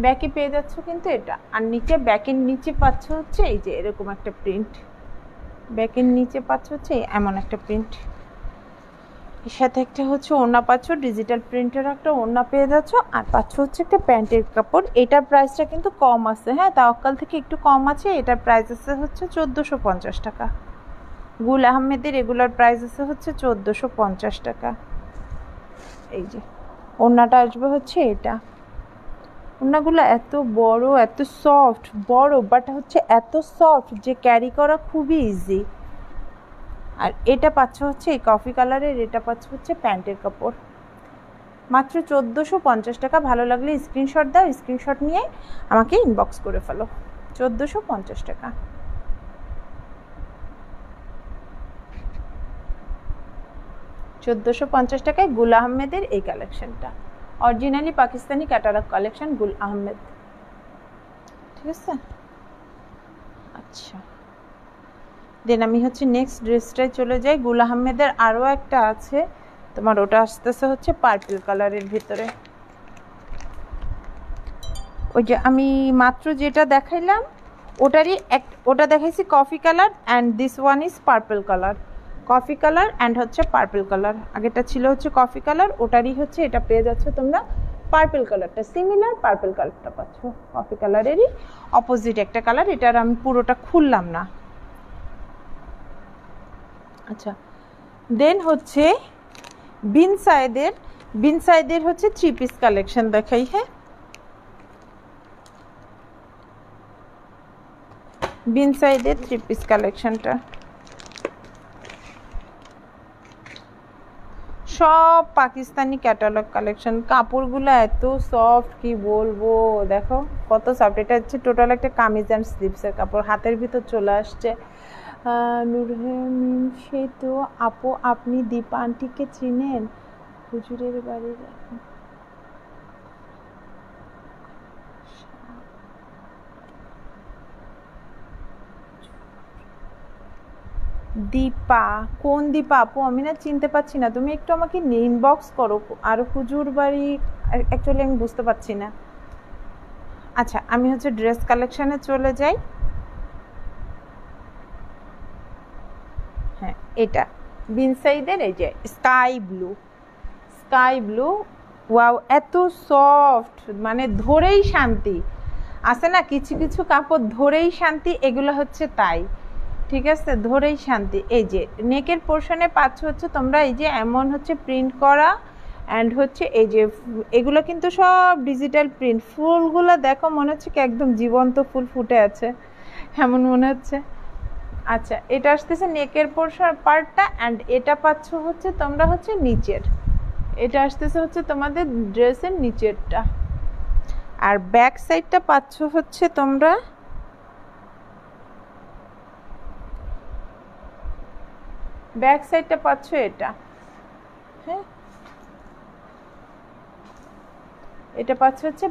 ব্যাকে পেয়ে যাচ্ছ কিন্তু এটা। আর নিচে ব্যাকের নিচে পাচ্ছ হচ্ছে এই যে এরকম একটা প্রিন্ট, ব্যাকের নিচে পাচ্ছ হচ্ছে এমন একটা প্রিন্ট। এর সাথে একটা হচ্ছে ওড়না পাচ্ছ, ডিজিটাল প্রিন্টের একটা ওড়না পেয়ে যাচ্ছ। আর পাচ্ছ হচ্ছে একটা প্যান্টের কাপড়। এটার প্রাইসটা কিন্তু কম আছে, হ্যাঁ, তাওয়াক্কাল থেকে একটু কম আছে। এটার প্রাইস আছে হচ্ছে 1450 টাকা। গুল আহমেদের রেগুলার প্রাইস আছে হচ্ছে 1450 টাকা। এই যে ওড়নাটা আসবে হচ্ছে এটা। ওড়নাগুলো এত বড়, এত সফট, বড় বাট হচ্ছে এত সফট যে ক্যারি করা খুবই ইজি। আর এটা পাচ্ছ হচ্ছে এই কফি কালারের, এটা পাচ্ছ হচ্ছে প্যান্টের কাপড়, মাত্র 1450 টাকা। ভালো লাগলে স্ক্রিনশট দাও, স্ক্রিনশট নিয়ে আমাকে ইনবক্স করে ফেলো। 1450 টাকা। টাকায় গুল আহমেদের এই কালেকশনটা, অরিজিনালি পাকিস্তানি ক্যাটালগ কালেকশন, গুল আহমেদ, ঠিক আছে। আচ্ছা, দেন আমি হচ্ছে নেক্সট ড্রেসটায় চলে যাই। গুল আহমেদের আরও একটা আছে তোমার, ওটা আসতেছে হচ্ছে পার্পল কালারের ভিতরে। ওই যে আমি মাত্র যেটা দেখাইলাম ওটারই ওটা দেখাইছি coffee colour, and this one is purple colour. Coffee colour and হচ্ছে পার্পল কালার। আগেটা ছিল হচ্ছে কফি কালার, ওটারই হচ্ছে এটা পেয়ে যাচ্ছ তোমরা পার্পল কালারটা, সিমিলার পার্পল কালারটা পাচ্ছ। কফি কালারেরই অপোজিট একটা কালার। এটার আমি পুরোটা খুললাম না। আচ্ছা, দেন হচ্ছে বিন সাইদের হচ্ছে 3 পিস কালেকশন দেখাই, হ্যাঁ। বিন সাইদের 3 পিস কালেকশনটা সব পাকিস্তানি ক্যাটালগ কালেকশন। কাপড়গুলো এত সফট কি বলবো, দেখো কত সফট। এটা হচ্ছে টোটাল একটা কামিজ অ্যান্ড স্লিভসের কাপড়, হাতের ভিতর চলে আসছে। নুরহেমিন সে তো আপু, আপনি দীপা আন্টিকে চিনেন? হুজুরের বাড়ির দীপা, কোন দীপা আপু? আমি না চিনতে পারছি না, তুমি একটু আমাকে ইনবক্স করো। আর হুজুর বাড়ি অ্যাকচুয়ালি আমি বুঝতে পারছি না। আচ্ছা, আমি হচ্ছে ড্রেস কালেকশানে চলে যাই। হ্যাঁ, এটা বিন সাইদের এই যে স্কাই ব্লু, ওয়াও, এত সফট, মানে ধরেই শান্তি। আছে না কিছু কিছু কাপড় ধরেই শান্তি, এগুলো হচ্ছে তাই, ঠিক আছে, ধরেই শান্তি। এই যে নেকের পোর্শনে পাচ্ছ হচ্ছে তোমরা এই যে এমন হচ্ছে প্রিন্ট করা, অ্যান্ড হচ্ছে এই যে এগুলো কিন্তু সব ডিজিটাল প্রিন্ট। ফুলগুলো দেখো মনে হচ্ছে কি একদম জীবন্ত ফুল ফুটে আছে, এমন মনে হচ্ছে। আচ্ছা, এটা আসতেছে নেকের পোর্শন পার্টটা, অ্যান্ড এটা পাচ্ছ হচ্ছে তোমরা হচ্ছে নিচের, এটা আসতেছে হচ্ছে তোমাদের ড্রেসের নিচেরটা। আর ব্যাক সাইডটা পাচ্ছ হচ্ছে তোমরা ব্যাক সাইডটা পাচ্ছ এটা, হ্যাঁ, এটা পাচ্ছ হচ্ছে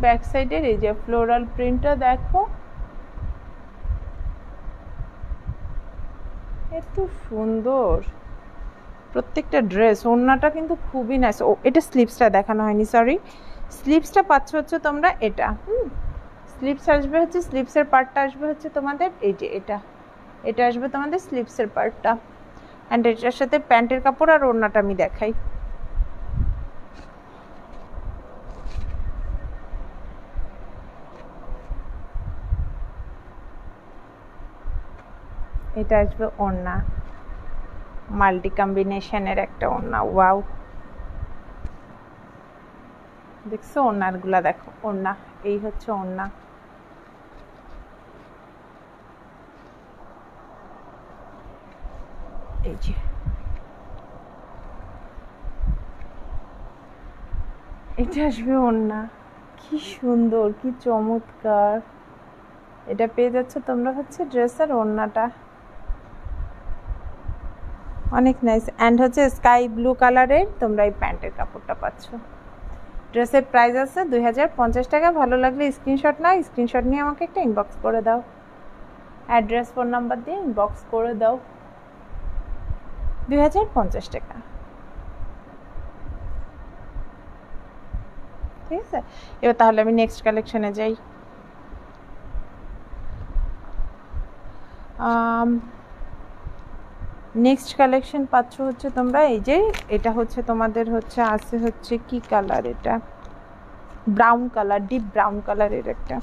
ব্যাক সাইডের এই যে ফ্লোরাল প্রিন্টটা দেখো, এত সুন্দর প্রত্যেকটা ড্রেস। ওড়নাটা কিন্তু খুবই নাইস। ও, এটা স্লিভসটা দেখানো হয়নি, সরি। স্লিভসটা পাচ্ছ হচ্ছে তোমরা এটা, স্লিভস আসবে হচ্ছে, স্লিভসের পার্টটা আসবে হচ্ছে তোমাদের এই যে এটা আসবে তোমাদের স্লিভসের পার্টটা। অ্যান্ড এটার সাথে প্যান্টের কাপড় আর ওড়নাটা আমি দেখাই। এটা আসবে ওড়না, মাল্টি কম্বিনেশনের একটা ওড়না। ওয়াও, দেখছো ওড়নাগুলা, দেখো ওড়না, এই হচ্ছে ওড়না। এই যে এটা আসবে ওড়না, কি সুন্দর, কি চমৎকার। এটা পেয়ে যাচ্ছে তোমরা হচ্ছে ড্রেসের ওড়নাটা, অনেক নাইস। অ্যান্ড হচ্ছে স্কাই ব্লু কালারের তোমরা এই প্যান্টের কাপড়টা পাচ্ছ। ড্রেসের প্রাইস আছে 2050 টাকা। ভালো লাগলে স্ক্রিনশট নাও, স্ক্রিনশট নিয়ে আমাকে একটা ইনবক্স করে দাও, অ্যাড্রেস ফোন নাম্বার দিয়ে ইনবক্স করে দাও। 2050 টাকা, ঠিক আছে। এবার তাহলে আমি নেক্সট কালেকশনে যাই। নেক্সট কালেকশন পাচ্ছ হচ্ছে তোমরা এই যে, এটা হচ্ছে তোমাদের হচ্ছে আছে হচ্ছে কি কালার, এটা ব্রাউন কালার, ডিপ ব্রাউন কালারের একটা।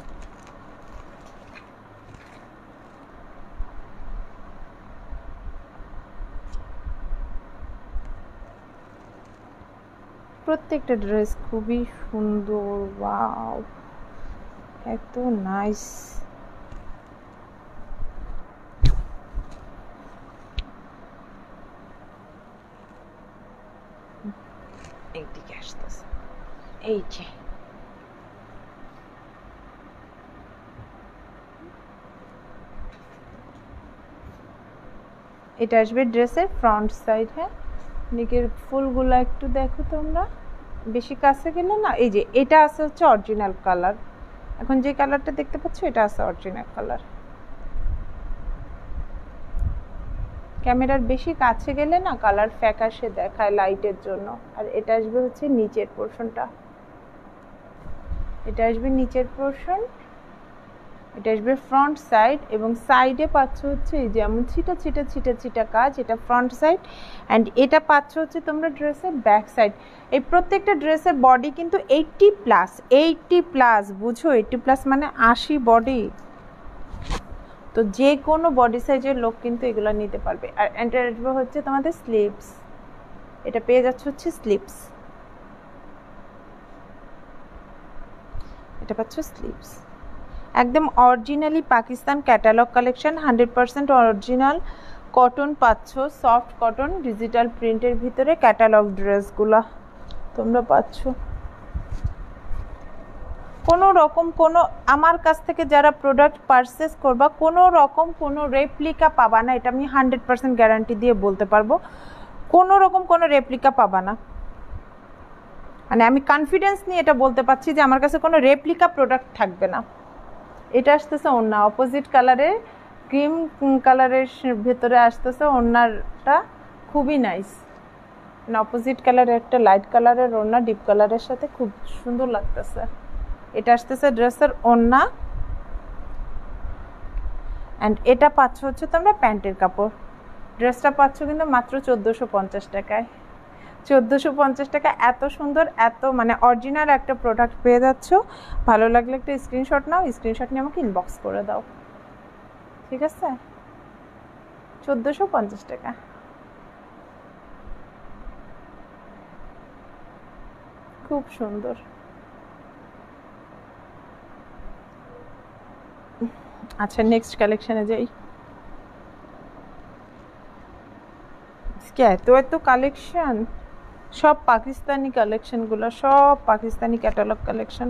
প্রত্যেকটা ড্রেস খুবই সুন্দর, ওয়াও, এত নাইস। এইদিকে আসতেছে, এই যে এটা আসবে ড্রেসের ফ্রন্ট সাইড। হ্যাঁ, নিকের ফুলগুলো একটু দেখো তোমরা, বেশি কাছে গেলে না। এই যে এটা আছে হচ্ছে অরিজিনাল কালার, এখন যে কালারটা দেখতে পাচ্ছ এটা আছে অরিজিনাল কালার। ক্যামেরার বেশি কাছে গেলে না কালার ফ্যাকাশে দেখায় লাইটের জন্য। আর এটা আসবে হচ্ছে নিচের পোর্শনটা, এটা আসবে নিচের পোর্শন, এটা আসবে ফ্রন্ট সাইড, এবং সাইডে পাচ্ছ হচ্ছে এই যেমন ছিটা ছিটা ছিটা ছিটা কাজ, এটা ফ্রন্ট সাইড। অ্যান্ড এটা পাচ্ছ হচ্ছে তোমরা ড্রেসের ব্যাক সাইড। এই প্রত্যেকটা ড্রেসের বডি কিন্তু 80+, 80+, বুঝো 80+ মানে 80 বডি। তো যে কোনো বডি সাইজের লোক কিন্তু এগুলো নিতে পারবে। আর এটা আসবে হচ্ছে তোমাদের স্লিভস, এটা পেয়ে যাচ্ছে হচ্ছে স্লিভস, এটা পাচ্ছ স্লিভস। একদম originally Pakistan catalogue collection, 100% original cotton পাচ্ছ, সফট কটন ডিজিটাল প্রিন্টের ভিতরে ক্যাটালগ ড্রেসগুলো তোমরা পাচ্ছ। কোনো রকম কোনো আমার কাছ থেকে যারা প্রোডাক্ট পারচেস করবা কোনো রকম কোনো রেপ্লিকা পাবা না, এটা আমি 100% গ্যারান্টি দিয়ে বলতে পারবো। কোনো রকম কোনো রেপ্লিকা পাবা না, মানে আমি কনফিডেন্স নিয়ে এটা বলতে পারছি যে আমার কাছে কোনো রেপ্লিকা প্রোডাক্ট থাকবে না। এটা আসতেছে ওড়না, অপোজিট কালারের ক্রিম কালারের ভেতরে আসতেছে ওড়নাটা, খুবই নাইস। অপোজিট কালারের একটা লাইট কালারের ওড়না ডিপ কালারের সাথে খুব সুন্দর লাগতেছে। এটা আসতেছে ড্রেসের ওড়না, অ্যান্ড এটা পাচ্ছ হচ্ছে তোমরা প্যান্টের কাপড়। ড্রেসটা পাচ্ছ কিন্তু মাত্র 1450 টাকায়। 1450 টাকা, এত সুন্দর, এত মানে অরিজিনাল একটা প্রোডাক্ট পেয়ে যাচ্ছ। ভালো লাগলে একটা স্ক্রিনশট নাও, স্ক্রিনশট নিয়ে আমাকে ইনবক্স করে দাও, ঠিক আছে। 1450 টাকা, খুব সুন্দর। আচ্ছা নেক্সট কালেকশনে যাই। এত এত কালেকশন, সব পাকিস্তানি কালেকশনগুলো, সব পাকিস্তানি ক্যাটালগ কালেকশন।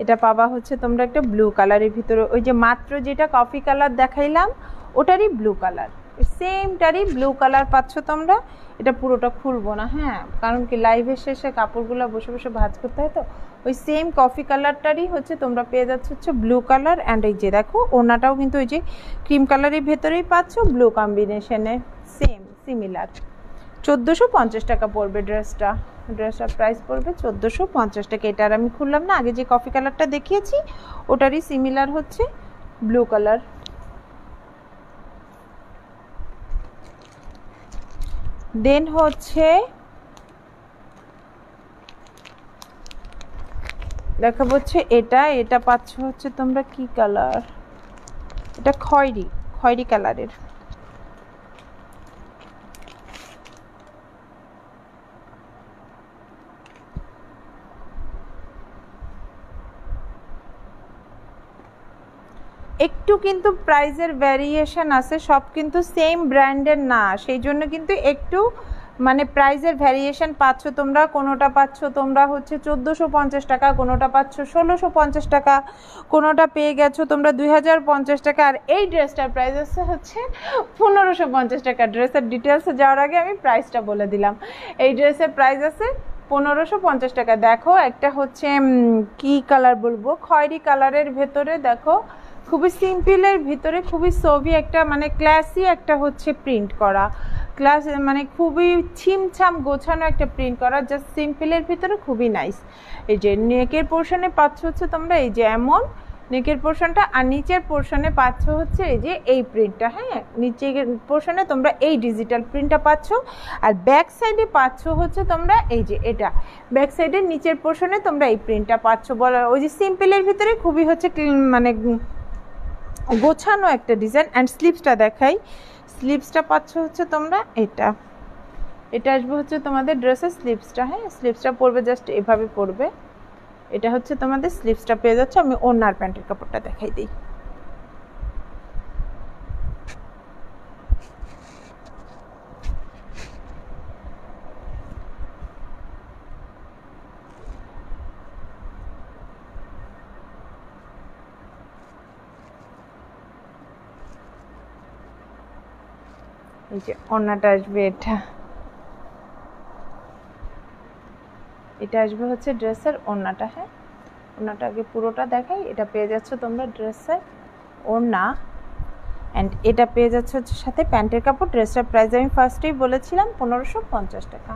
এটা পাবা হচ্ছে তোমরা একটা ব্লু কালারের ভিতরে, ওই যে মাত্র যেটা কফি কালার দেখাইলাম ওটারই ব্লু কালার, সেমটারই ব্লু কালার পাচ্ছ তোমরা। এটা পুরোটা খুলবো না, হ্যাঁ, কারণ কি লাইভের শেষে কাপড়গুলো বসে বসে ভাঁজ করতে হয়, তো ওই সেম কফি কালারটারই হচ্ছে তোমরা পেয়ে যাচ্ছ হচ্ছে ব্লু কালার। অ্যান্ড এই যে দেখো ওনাটাও কিন্তু ওই যে ক্রিম কালারের ভেতরেই পাচ্ছ, ব্লু কম্বিনেশনে, সেম সিমিলার। 1450 টাকা পড়বে ড্রেসটা, ড্রেসটার প্রাইস পড়বে 1450 টাকা। এটার আমি খুললাম না, আগে যে কফি কালারটা দেখিয়েছি ওটারই সিমিলার হচ্ছে ব্লু কালার। দেন হচ্ছে দেখাবো হচ্ছে এটা পাচ্ছ হচ্ছে তোমরা কি কালার, এটা খয়েরি কালারের। একটু কিন্তু প্রাইসের ভ্যারিয়েশন আছে, সব কিন্তু সেম ব্র্যান্ডের না, সেই জন্য কিন্তু একটু মানে প্রাইসের ভ্যারিয়েশন পাচ্ছ তোমরা। কোনোটা পাচ্ছ তোমরা হচ্ছে 1450 টাকা, কোনোটা পাচ্ছ 1650 টাকা, কোনোটা পেয়ে গেছো তোমরা 2050 টাকা। আর এই ড্রেসটার প্রাইস আছে হচ্ছে 1550 টাকা। ড্রেসের ডিটেলসে যাওয়ার আগে আমি প্রাইসটা বলে দিলাম, এই ড্রেসের প্রাইস আছে 1550 টাকা। দেখো একটা হচ্ছে কি কালার বলবো, খয়েরি কালারের ভেতরে দেখো খুবই সিম্পলের ভিতরে খুবই সোভি একটা মানে ক্লাসি একটা হচ্ছে প্রিন্ট করা, ক্লাস মানে খুবই ছিমছাম গোছানো একটা প্রিন্ট করা, জাস্ট সিম্পলের ভিতরে খুবই নাইস। এই যে নেকের পোর্শনে পাচ্ছ হচ্ছে তোমরা এই যে এমন নেকের পোর্শনটা, আর নিচের পোর্শনে পাচ্ছ হচ্ছে এই যে এই প্রিন্টটা। হ্যাঁ, নিচের পোর্শনে তোমরা এই ডিজিটাল প্রিন্টটা পাচ্ছ, আর ব্যাক সাইডে পাচ্ছ হচ্ছে তোমরা এই যে এটা ব্যাক সাইডের নিচের পোর্শনে তোমরা এই প্রিন্টটা পাচ্ছ। বলা ওই যে সিম্পলের ভিতরে খুবই হচ্ছে মানে গোছানো একটা ডিজাইন। অ্যান্ড স্লিভসটা দেখাই, স্লিভসটা পাচ্ছ হচ্ছে তোমরা এটা আসবে হচ্ছে তোমাদের ড্রেসের স্লিভসটা। হ্যাঁ, স্লিভসটা পরবে জাস্ট এভাবে পরবে, এটা হচ্ছে তোমাদের স্লিভসটা পেয়ে যাচ্ছে। আমি ওড়নার প্যান্টের কাপড়টা দেখাই দিই। এই যে ওড়নাটা আসবে, এটা আসবে হচ্ছে ড্রেসের ওড়নাটা। হ্যাঁ, ওড়নাটা আগে পুরোটা দেখাই। এটা পেয়ে যাচ্ছ তোমরা ড্রেসের ওড়না, অ্যান্ড এটা পেয়ে যাচ্ছে হচ্ছে সাথে প্যান্টের কাপড়। ড্রেসটার প্রাইস আমি ফার্স্টেই বলেছিলাম 1550 টাকা।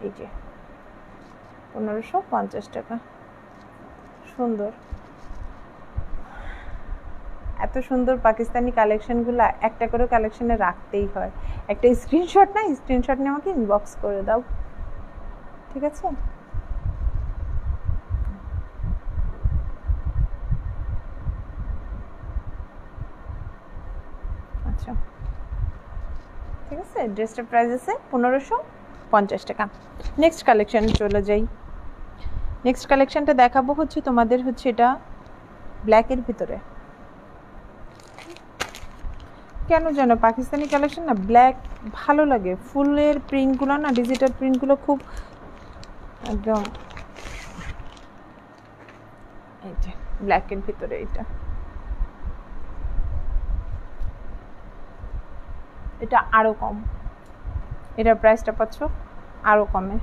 এই যে 1550 টাকা, সুন্দর। এত সুন্দর পাকিস্তানি কালেকশনগুলো একটা করে কালেকশনে রাখতেই হয়। একটা স্ক্রিনশট নিয়ে আমাকে ইনবক্স করে দাও, ঠিক আছে? আচ্ছা, ঠিক আছে। ড্রেসটার প্রাইস আছে 1550 টাকা। নেক্সট কালেকশন চলে যাই। নেক্সট কালেকশনটা দেখাবো হচ্ছে তোমাদের হচ্ছে এটা ব্ল্যাকের ভিতরে। কেন জানো পাকিস্তানি কালেকশন না ব্ল্যাক ভালো লাগে, ফুলের প্রিন্টগুলো না, ডিজিটাল প্রিন্টগুলো খুব একদম। এই যে ব্ল্যাকের ভিতরে এটা আরো কম, এটার প্রাইসটা পাচ্ছ আরো কমে।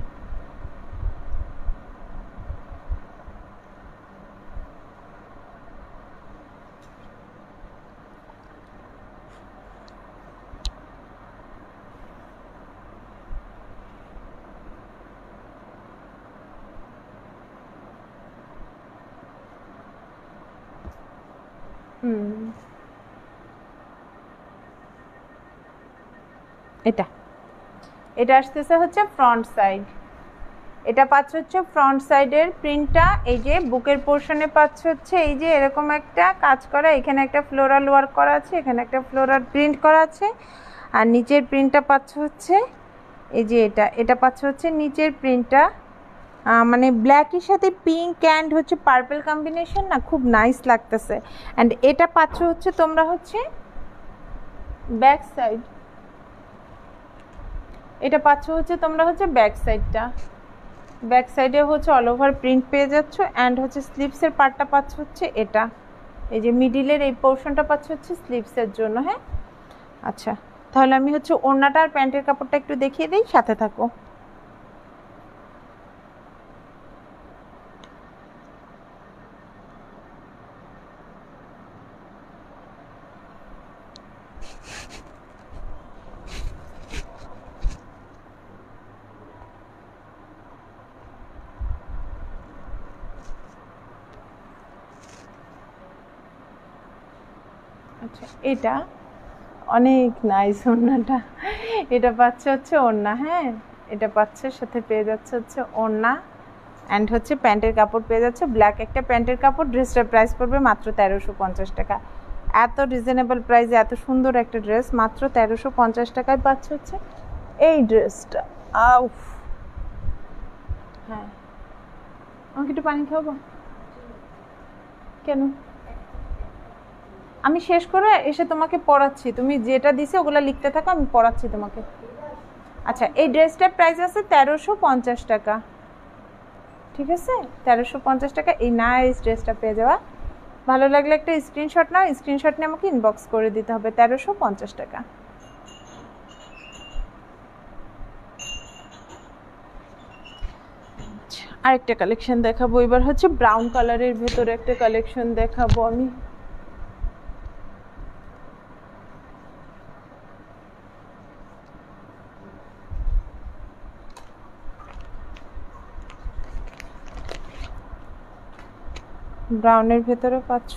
এটা আসতেছে হচ্ছে ফ্রন্ট সাইড। এটা পাচ্ছ হচ্ছে ফ্রন্ট সাইডের প্রিন্টটা। এই যে বুকের পোর্শনে পাচ্ছ হচ্ছে এই যে এরকম একটা কাজ করা, এখানে একটা ফ্লোরাল ওয়ার্ক করা আছে, এখানে একটা ফ্লোরাল প্রিন্ট করা আছে। আর নিচের প্রিন্টটা পাচ্ছ হচ্ছে এই যে এটা পাচ্ছ হচ্ছে নিচের প্রিন্টটা মানে ব্ল্যাকের সাথে পিঙ্ক অ্যান্ড হচ্ছে পার্পল কম্বিনেশন না, খুব নাইস লাগতেছে। অ্যান্ড এটা পাচ্ছ হচ্ছে তোমরা হচ্ছে ব্যাক সাইড, এটা পাচ্ছ হচ্ছে তোমরা হচ্ছে ব্যাক সাইডটা। ব্যাক সাইডে হচ্ছে অল ওভার প্রিন্ট পেয়ে যাচ্ছ। অ্যান্ড হচ্ছে স্লিভসের পার্টটা পাচ্ছ হচ্ছে এটা, এই যে মিডিলের এই পোর্শনটা পাচ্ছ হচ্ছে স্লিভসের জন্য। হ্যাঁ, আচ্ছা, তাহলে আমি হচ্ছে ওড়নাটা আর প্যান্টের কাপড়টা একটু দেখিয়ে দিই, সাথে থাকো। আচ্ছা, এটা অনেক নাইস ওড়নাটা। এটা পাচ্ছে হচ্ছে ওড়না, হ্যাঁ এটা পাচ্ছে, সাথে পেয়ে যাচ্ছে হচ্ছে ওড়না অ্যান্ড হচ্ছে প্যান্টের কাপড় পেয়ে যাচ্ছে, ব্ল্যাক একটা প্যান্টের কাপড়। ড্রেসটার প্রাইস পড়বে মাত্র 1350 টাকা। এত রিজনেবল প্রাইসে এত সুন্দর একটা ড্রেস মাত্র 1350 টাকায় পাচ্ছে হচ্ছে এই ড্রেসটা। আউফ, হ্যাঁ আমাকে একটু পানি খাওয়াবো? কেন? আমি শেষ করে এসে তোমাকে পড়াচ্ছি, তুমি যেটা দিছে ওগুলো লিখতে থাকো, আমি পড়াচ্ছি তোমাকে। আচ্ছা, এই ড্রেসটার প্রাইস আছে 1350 টাকা, ঠিক আছে? 1350 টাকা এই নাইস ড্রেসটা পেয়ে যাওয়া। ভালো লাগলে একটা স্ক্রিনশট নাও, স্ক্রিনশট নিয়ে আমাকে ইনবক্স করে দিতে হবে। 1350 টাকা। আরেকটা কালেকশন দেখাবো, এবার হচ্ছে ব্রাউন কালারের ভেতরে একটা কালেকশন দেখাবো আমি। ব্রাউনের ভেতরে পাচ্ছ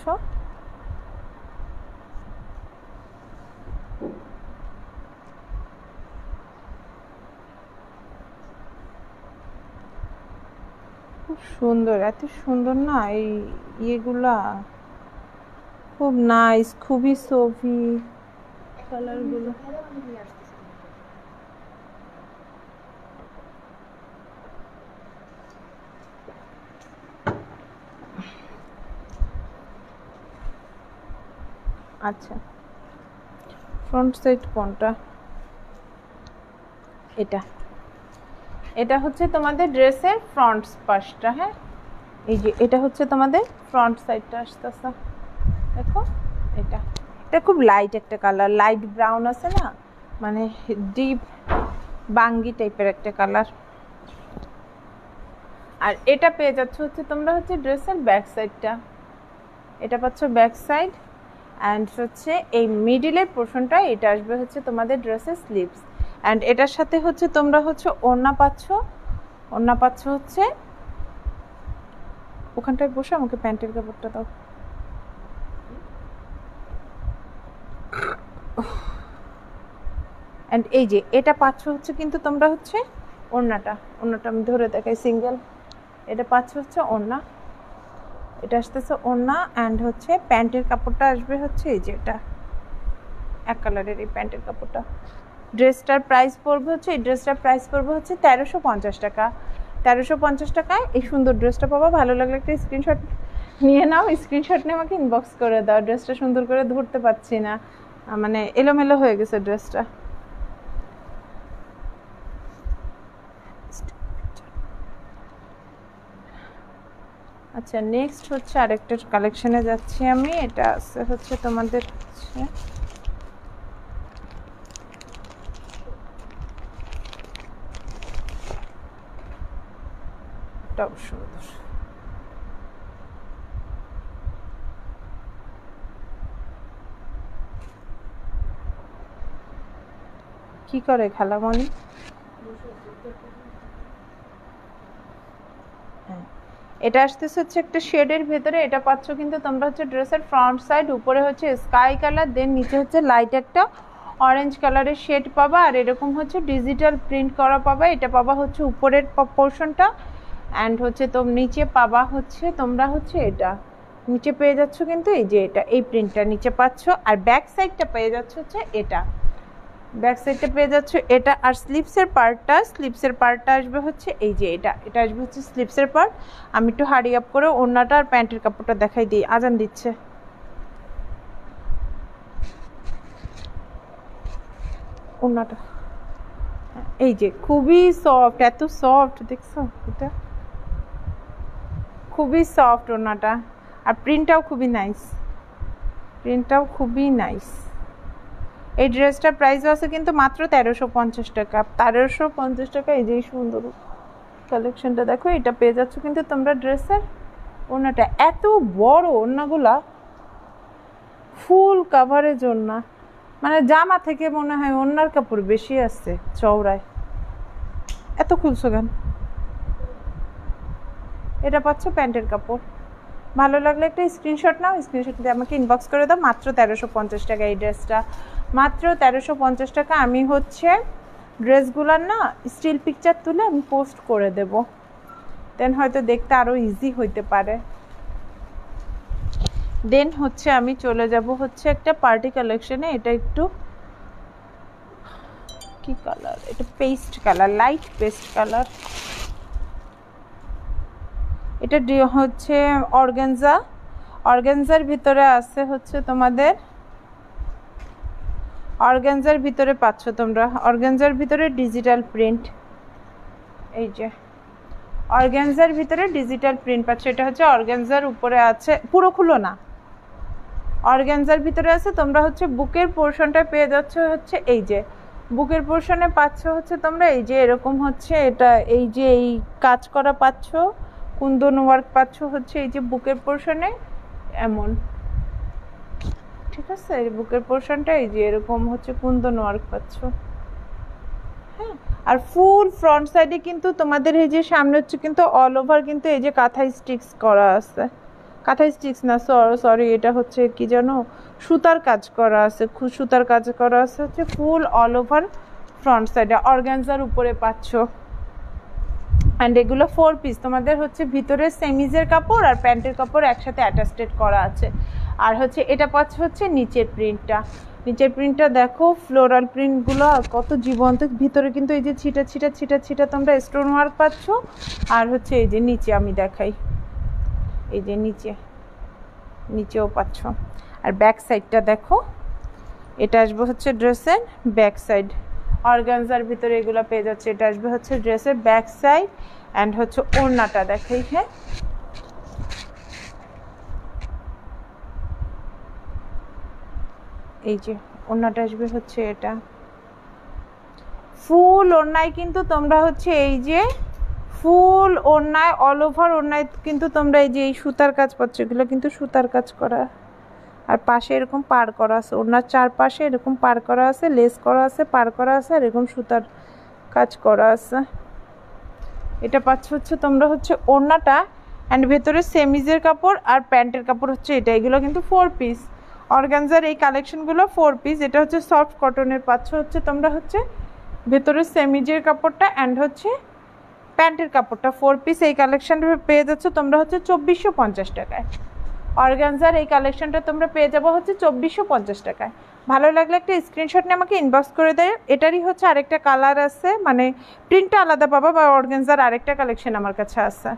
খুব সুন্দর, এত সুন্দর না এই ইয়েগুলা, খুব নাইস, খুবই সোফি কালারগুলো। আচ্ছা, ফ্রন্ট সাইড কোনটা? এটা, এটা হচ্ছে তোমাদের ড্রেসের ফ্রন্ট পাশটা, হ্যাঁ এই যে এটা হচ্ছে তোমাদের ফ্রন্ট সাইডটা আসতেছে, দেখো এটা। এটা খুব লাইট একটা কালার, লাইট ব্রাউন আছে না, মানে ডিপ বাঙ্গি টাইপের একটা কালার। আর এটা পেয়ে যাচ্ছে হচ্ছে তোমরা হচ্ছে ড্রেসের ব্যাক সাইডটা, এটা পাচ্ছ ব্যাক সাইড অ্যান্ড হচ্ছে এই মিডিলের পোর্শনটা, এটা আসবে হচ্ছে তোমাদের ড্রেসের স্লিভস অ্যান্ড এটার সাথে হচ্ছে তোমরা হচ্ছে ওড়না পাচ্ছ। ওড়না পাচ্ছ হচ্ছে, ওখানটায় বসে আমাকে প্যান্টের কাপড়টা দাও। অ্যান্ড এই যে এটা পাচ্ছ হচ্ছে কিন্তু তোমরা হচ্ছে ওড়নাটা, ওড়নাটা আমি ধরে দেখাই সিঙ্গেল, এটা পাচ্ছ হচ্ছে ওড়না, এটা আসতেছে ওড়না অ্যান্ড হচ্ছে প্যান্টের কাপড়টা আসবে হচ্ছে এই যে এটা এক কালারের এই প্যান্টের কাপড়টা। ড্রেসটার প্রাইস পড়বে হচ্ছে, এই ড্রেসটার প্রাইস পড়বে হচ্ছে 1350 টাকা। 1350 টাকায় এই সুন্দর ড্রেসটা পাবা। ভালো লাগলে একটা স্ক্রিনশট নিয়ে নাও, স্ক্রিনশট নিয়ে আমাকে ইনবক্স করে দাও। ড্রেসটা সুন্দর করে ধরতে পারছি না, মানে এলোমেলো হয়ে গেছে ড্রেসটা। আচ্ছা, নেক্সট হচ্ছে আরেকটা কালেকশনে যাচ্ছি আমি। এটা আছে হচ্ছে তোমাদের হচ্ছে এটাও সুন্দর, কি করে খালামণি? এটা আসতেছে হচ্ছে একটা শেডের ভেতরে, এটা পাচ্ছ কিন্তু তোমরা হচ্ছে ড্রেসের ফ্রন্ট সাইড, উপরে হচ্ছে স্কাই কালার, দেন নিচে হচ্ছে লাইট একটা অরেঞ্জ কালারের শেড পাবা আর এরকম হচ্ছে ডিজিটাল প্রিন্ট করা পাবা। এটা পাবা হচ্ছে উপরের পোর্শনটা অ্যান্ড হচ্ছে নিচে পাবা হচ্ছে তোমরা হচ্ছে এটা নিচে পেয়ে যাচ্ছ কিন্তু এই যে এটা এই প্রিন্টটা নিচে পাচ্ছ। আর ব্যাক সাইডটা পেয়ে যাচ্ছ হচ্ছে এটা, ব্যাক সাইডটা পেয়ে যাচ্ছ এটা। আর স্লিভসের পার্টটা আসবে হচ্ছে এই যে এটা, এটা আসবে হচ্ছে স্লিভসের পার্ট। আমি একটু হারি আপ করে ওড়নাটা আর প্যান্টের কাপড়টা দেখাই দিই, আজান দিচ্ছে। ওড়নাটা এই যে খুবই সফট, এত সফট দেখছো, এটা খুবই সফট ওড়নাটা। আর প্রিন্টটাও খুবই নাইস, প্রিন্টটাও খুবই নাইস। এই ড্রেসটার প্রাইসও আছে কিন্তু মাত্র 1350 টাকা। 1350 টাকা এই যে সুন্দর কালেকশনটা দেখো, এটা পেয়ে যাচ্ছ কিন্তু তোমরা ড্রেসের ওড়নাটা। এত বড় ওড়নাগুলা, ফুল কাভারের জন্য, মানে জামা থেকে মনে হয় ওড়নার কাপড় বেশি আছে চওড়ায়। এত খুলছো কেন? এটা পাচ্ছ প্যান্টের কাপড়। ভালো লাগলে একটা স্ক্রিনশট নাও, স্ক্রিনশট দিয়ে আমাকে ইনবক্স করে দাও। মাত্র 1350 টাকা এই ড্রেসটা, মাত্র 1350 টাকা। আমি হচ্ছে ড্রেসগুলার না স্টিল পিকচার তুলে আমি পোস্ট করে দেব, দেন হয়তো দেখতে আরও ইজি হইতে পারে। দেন হচ্ছে আমি চলে যাব হচ্ছে একটা পার্টি কালেকশনে। এটা একটু কি কালার, এটা paste colour, light paste colour. এটা হচ্ছে অর্গানজা, অর্গানজার ভিতরে আছে হচ্ছে তোমাদের, অর্গানজার ভিতরে পাচ্ছ তোমরা, অর্গানজার ভিতরে ডিজিটাল প্রিন্ট। এই যে অর্গানজার ভিতরে ডিজিটাল প্রিন্ট পাচ্ছ। এটা হচ্ছে অর্গানজার উপরে আছে, পুরো খুলো না, অর্গানজার ভিতরে আছে। তোমরা হচ্ছে বুকের পোর্শনটা পেয়ে যাচ্ছ হচ্ছে এই যে বুকের পোর্শনে পাচ্ছ হচ্ছে তোমরা এই যে এরকম হচ্ছে, এটা এই যে এই কাজ করা পাচ্ছ, কুন্দন ওয়ার্ক পাচ্ছ হচ্ছে এই যে বুকের পোর্শনে এমন, ঠিক আছে। এই বুকের পোর্শনটা এই যে এরকম হচ্ছে কুন্দন ওয়ার্ক পাচ্ছ, হ্যাঁ। আর ফুল ফ্রন্ট সাইডে কিন্তু তোমাদের এই যে সামনে হচ্ছে কিন্তু অল ওভার কিন্তু এই যে কাঁথা স্টিক্স করা আছে, কাঁথা স্টিক্স না সরি, এটা হচ্ছে কি জানো, সুতার কাজ করা আছে, সুতার কাজ করা আছে হচ্ছে ফুল অল ওভার ফ্রন্ট সাইডে, অর্গানজার উপরে পাচ্ছ। অ্যান্ড এগুলো 4 পিস, তোমাদের হচ্ছে ভিতরে সেমিজের কাপড় আর প্যান্টের কাপড় একসাথে অ্যাটাচড করা আছে। আর হচ্ছে এটা পাচ্ছ হচ্ছে নিচের প্রিন্টটা, নিচের প্রিন্টটা দেখো, ফ্লোরাল প্রিন্টগুলো কত জীবন্ত, ভিতরে কিন্তু এই যে ছিটা ছিটা ছিটা ছিটা তোমরা স্টোন ওয়ার্ক পাচ্ছ। আর হচ্ছে এই যে নিচে আমি দেখাই, এই যে নিচেও পাচ্ছ। আর ব্যাক সাইডটা দেখো, এটা আসবে হচ্ছে ড্রেসের ব্যাক সাইড, অর্গানজার ভিতরে এগুলো পেয়ে যাচ্ছে। এটা আসবে হচ্ছে ড্রেসের ব্যাক সাইড অ্যান্ড হচ্ছে ওড়নাটা দেখাই, হ্যাঁ। এই যে ওড়নাটা আসবে হচ্ছে এটা, ফুল ওড়নায় কিন্তু তোমরা হচ্ছে এই যে ফুল ওড়নায় অল ওভার ওড়নায় কিন্তু তোমরা এই যে এই সুতার কাজ পাচ্ছ, এগুলো কিন্তু সুতার কাজ করা। আর পাশে এরকম পার করা আছে, ওড়নার চারপাশে এরকম পার করা আছে, লেস করা আছে, পার করা আছে, আর এরকম সুতার কাজ করা আছে। এটা পাচ্ছ হচ্ছে তোমরা হচ্ছে ওড়নাটা, অ্যান্ড ভেতরে সেমিজের কাপড় আর প্যান্টের কাপড় হচ্ছে এটা। এগুলো কিন্তু 4 পিস, অর্গানজার এই কালেকশনগুলো 4 পিস। এটা হচ্ছে সফট কটনের পাচ্ছ হচ্ছে তোমরা হচ্ছে ভেতরে সেমিজের কাপড়টা অ্যান্ড হচ্ছে প্যান্টের কাপড়টা 4 পিস। এই কালেকশনটা পেয়ে যাচ্ছ তোমরা হচ্ছে 2450 টাকায়। অর্গানজার এই কালেকশনটা তোমরা পেয়ে যাবো হচ্ছে 2450 টাকায়। ভালো লাগলে একটা স্ক্রিনশট নিয়ে আমাকে ইনবক্স করে দেয়। এটারই হচ্ছে আরেকটা কালার আছে, মানে প্রিন্টটা আলাদা পাবা, বা অর্গানজার আরেকটা কালেকশন আমার কাছে আছে।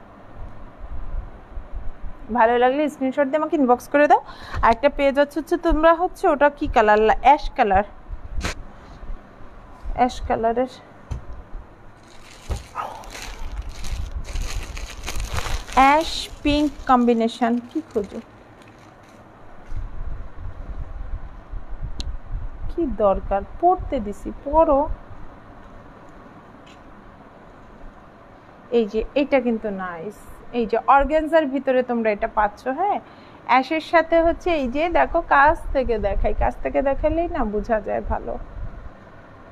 ভালো লাগলে স্ক্রিনশট দিয়ে আমাকে ইনবক্স করে দাও। আরেকটা পেয়ে যাচ্ছে হচ্ছে তোমরা হচ্ছে ওটা কি কালার, অ্যাশ কালার, অ্যাশ কালারের অ্যাশ পিঙ্ক কম্বিনেশন। কি খোঁজো, কি দরকার, পড়তে দিছি পড়ো। এই যে এটা কিন্তু নাইস, এই যে অর্গানজার ভিতরে তোমরা এটা পাচ্ছ, হ্যাঁ। অ্যাশের সাথে হচ্ছে এই যে দেখো, কাছ থেকে দেখাই, কাছ থেকে দেখালেই না বোঝা যায় ভালো।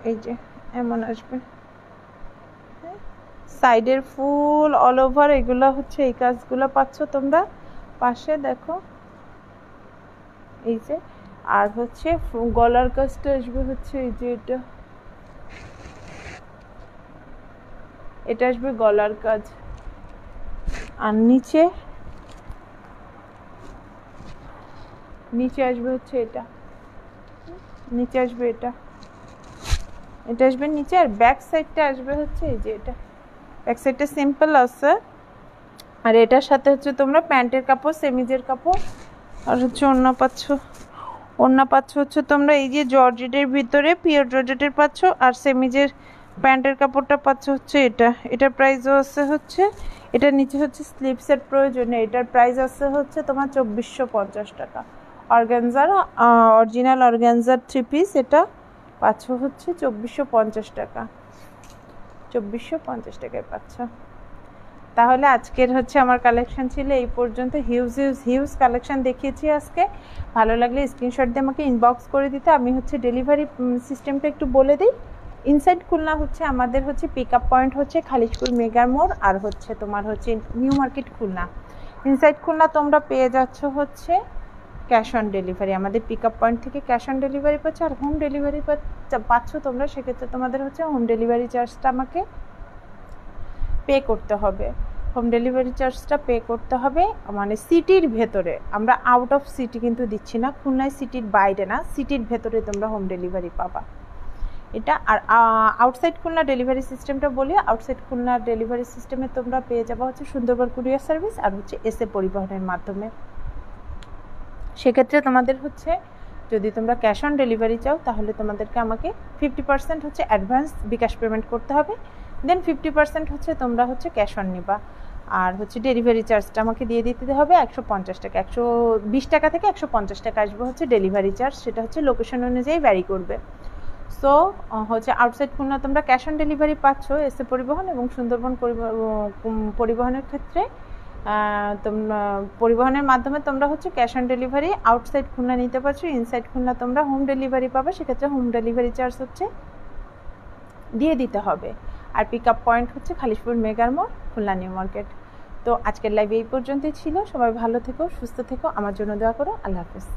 এই যে এমন আসবে, সাইডের ফুল অল ওভার এগুলো হচ্ছে এই কাজগুলো পাচ্ছ তোমরা পাশে দেখো, এই যে। আর হচ্ছে গলার কাজটা আসবে হচ্ছে এই যে এটা আসবে গলার কাজ। আর নিচে আসবে হচ্ছে এটা, নিচে আসবে এটা আসবে নিচে। আর ব্যাক সাইডটা আসবে হচ্ছে এই যে এটা, ব্যাক সাইডটা সিম্পল আছে। আর এটার সাথে হচ্ছে তোমরা প্যান্টের কাপড়, সেমিজের কাপড়, আর হচ্ছে ওড়না পাচ্ছ। ওড়না পাচ্ছ হচ্ছে তোমরা এই যে জর্জেটের ভিতরে, পিওর জর্জেটের পাচ্ছ। আর সেমিজের প্যান্টের কাপড়টা পাচ্ছ হচ্ছে এটা। এটার প্রাইসও আছে হচ্ছে, এটার নিচে হচ্ছে স্লিপসের প্রয়োজনে, এটার প্রাইস আছে হচ্ছে তোমার 2450 টাকা। অর্গানজার অরিজিনাল অর্গানজার 3 পিস এটা পাচ্ছ হচ্ছে 2450 টাকা, 2450 টাকায় পাচ্ছ। তাহলে আজকের হচ্ছে আমার কালেকশন ছিল এই পর্যন্ত। হিউজ কালেকশন দেখিয়েছি আজকে। ভালো লাগলে স্ক্রিনশট দিয়ে আমাকে ইনবক্স করে দিতে। আমি হচ্ছে ডেলিভারি সিস্টেমটা একটু বলে দিই। ইনসাইড খুলনা হচ্ছে আমাদের হচ্ছে পিক আপ পয়েন্ট হচ্ছে খালিশপুর মেগার মোড়, আর হচ্ছে তোমার হচ্ছে new market Khulna. Inside Khulna তোমরা পেয়ে যাচ্ছ হচ্ছে ক্যাশ অন ডেলিভারি, আমাদের পিক আপ পয়েন্ট থেকে ক্যাশ অন ডেলিভারি পাচ্ছ, আর হোম ডেলিভারি পাচ্ছ তোমরা, সেক্ষেত্রে তোমাদের হচ্ছে হোম ডেলিভারি চার্জটা আমাকে পে করতে হবে। হোম ডেলিভারি চার্জটা পে করতে হবে, মানে সিটির ভেতরে, আমরা আউট অফ সিটি কিন্তু দিচ্ছি না, খুলনায় সিটির বাইরে না, সিটির ভেতরে তোমরা হোম ডেলিভারি পাবা এটা। আর আউটসাইড খুলনা ডেলিভারি সিস্টেমটা বলি, আউটসাইড খুলনার ডেলিভারি সিস্টেমে তোমরা পেয়ে যাবা হচ্ছে সুন্দরবন কুরিয়ার সার্ভিস আর হচ্ছে এসএ পরিবহনের মাধ্যমে। সেক্ষেত্রে তোমাদের হচ্ছে যদি তোমরা ক্যাশ অন ডেলিভারি চাও তাহলে তোমাদেরকে আমাকে 50% হচ্ছে অ্যাডভান্স বিকাশ পেমেন্ট করতে হবে, দেন 50% হচ্ছে তোমরা হচ্ছে ক্যাশ অন নিবা, আর হচ্ছে ডেলিভারি চার্জটা আমাকে দিয়ে দিতে হবে 150 টাকা, 120 টাকা থেকে 150 টাকা আসবে হচ্ছে ডেলিভারি চার্জ, সেটা হচ্ছে লোকেশন অনুযায়ী ভ্যারি করবে। সো হচ্ছে আউটসাইড খুলনা তোমরা ক্যাশ অন ডেলিভারি পাচ্ছ এসএ পরিবহন এবং সুন্দরবন পরিবহনের ক্ষেত্রে তোমরা পরিবহনের মাধ্যমে তোমরা হচ্ছে cash on delivery outside Khulna নিতে পারছো, ইনসাইড খুলনা তোমরা হোম ডেলিভারি পাবে, সেক্ষেত্রে হোম ডেলিভারি চার্জ হচ্ছে দিয়ে দিতে হবে। আর পিক আপ পয়েন্ট হচ্ছে খালিশপুর মেগার মোড়, খুলনা নিউ মার্কেট। তো আজকের লাইভ এই পর্যন্তই ছিল, সবাই ভালো থেকো, সুস্থ থেকো, আমার জন্য দোয়া করো, আল্লাহ হাফেজ।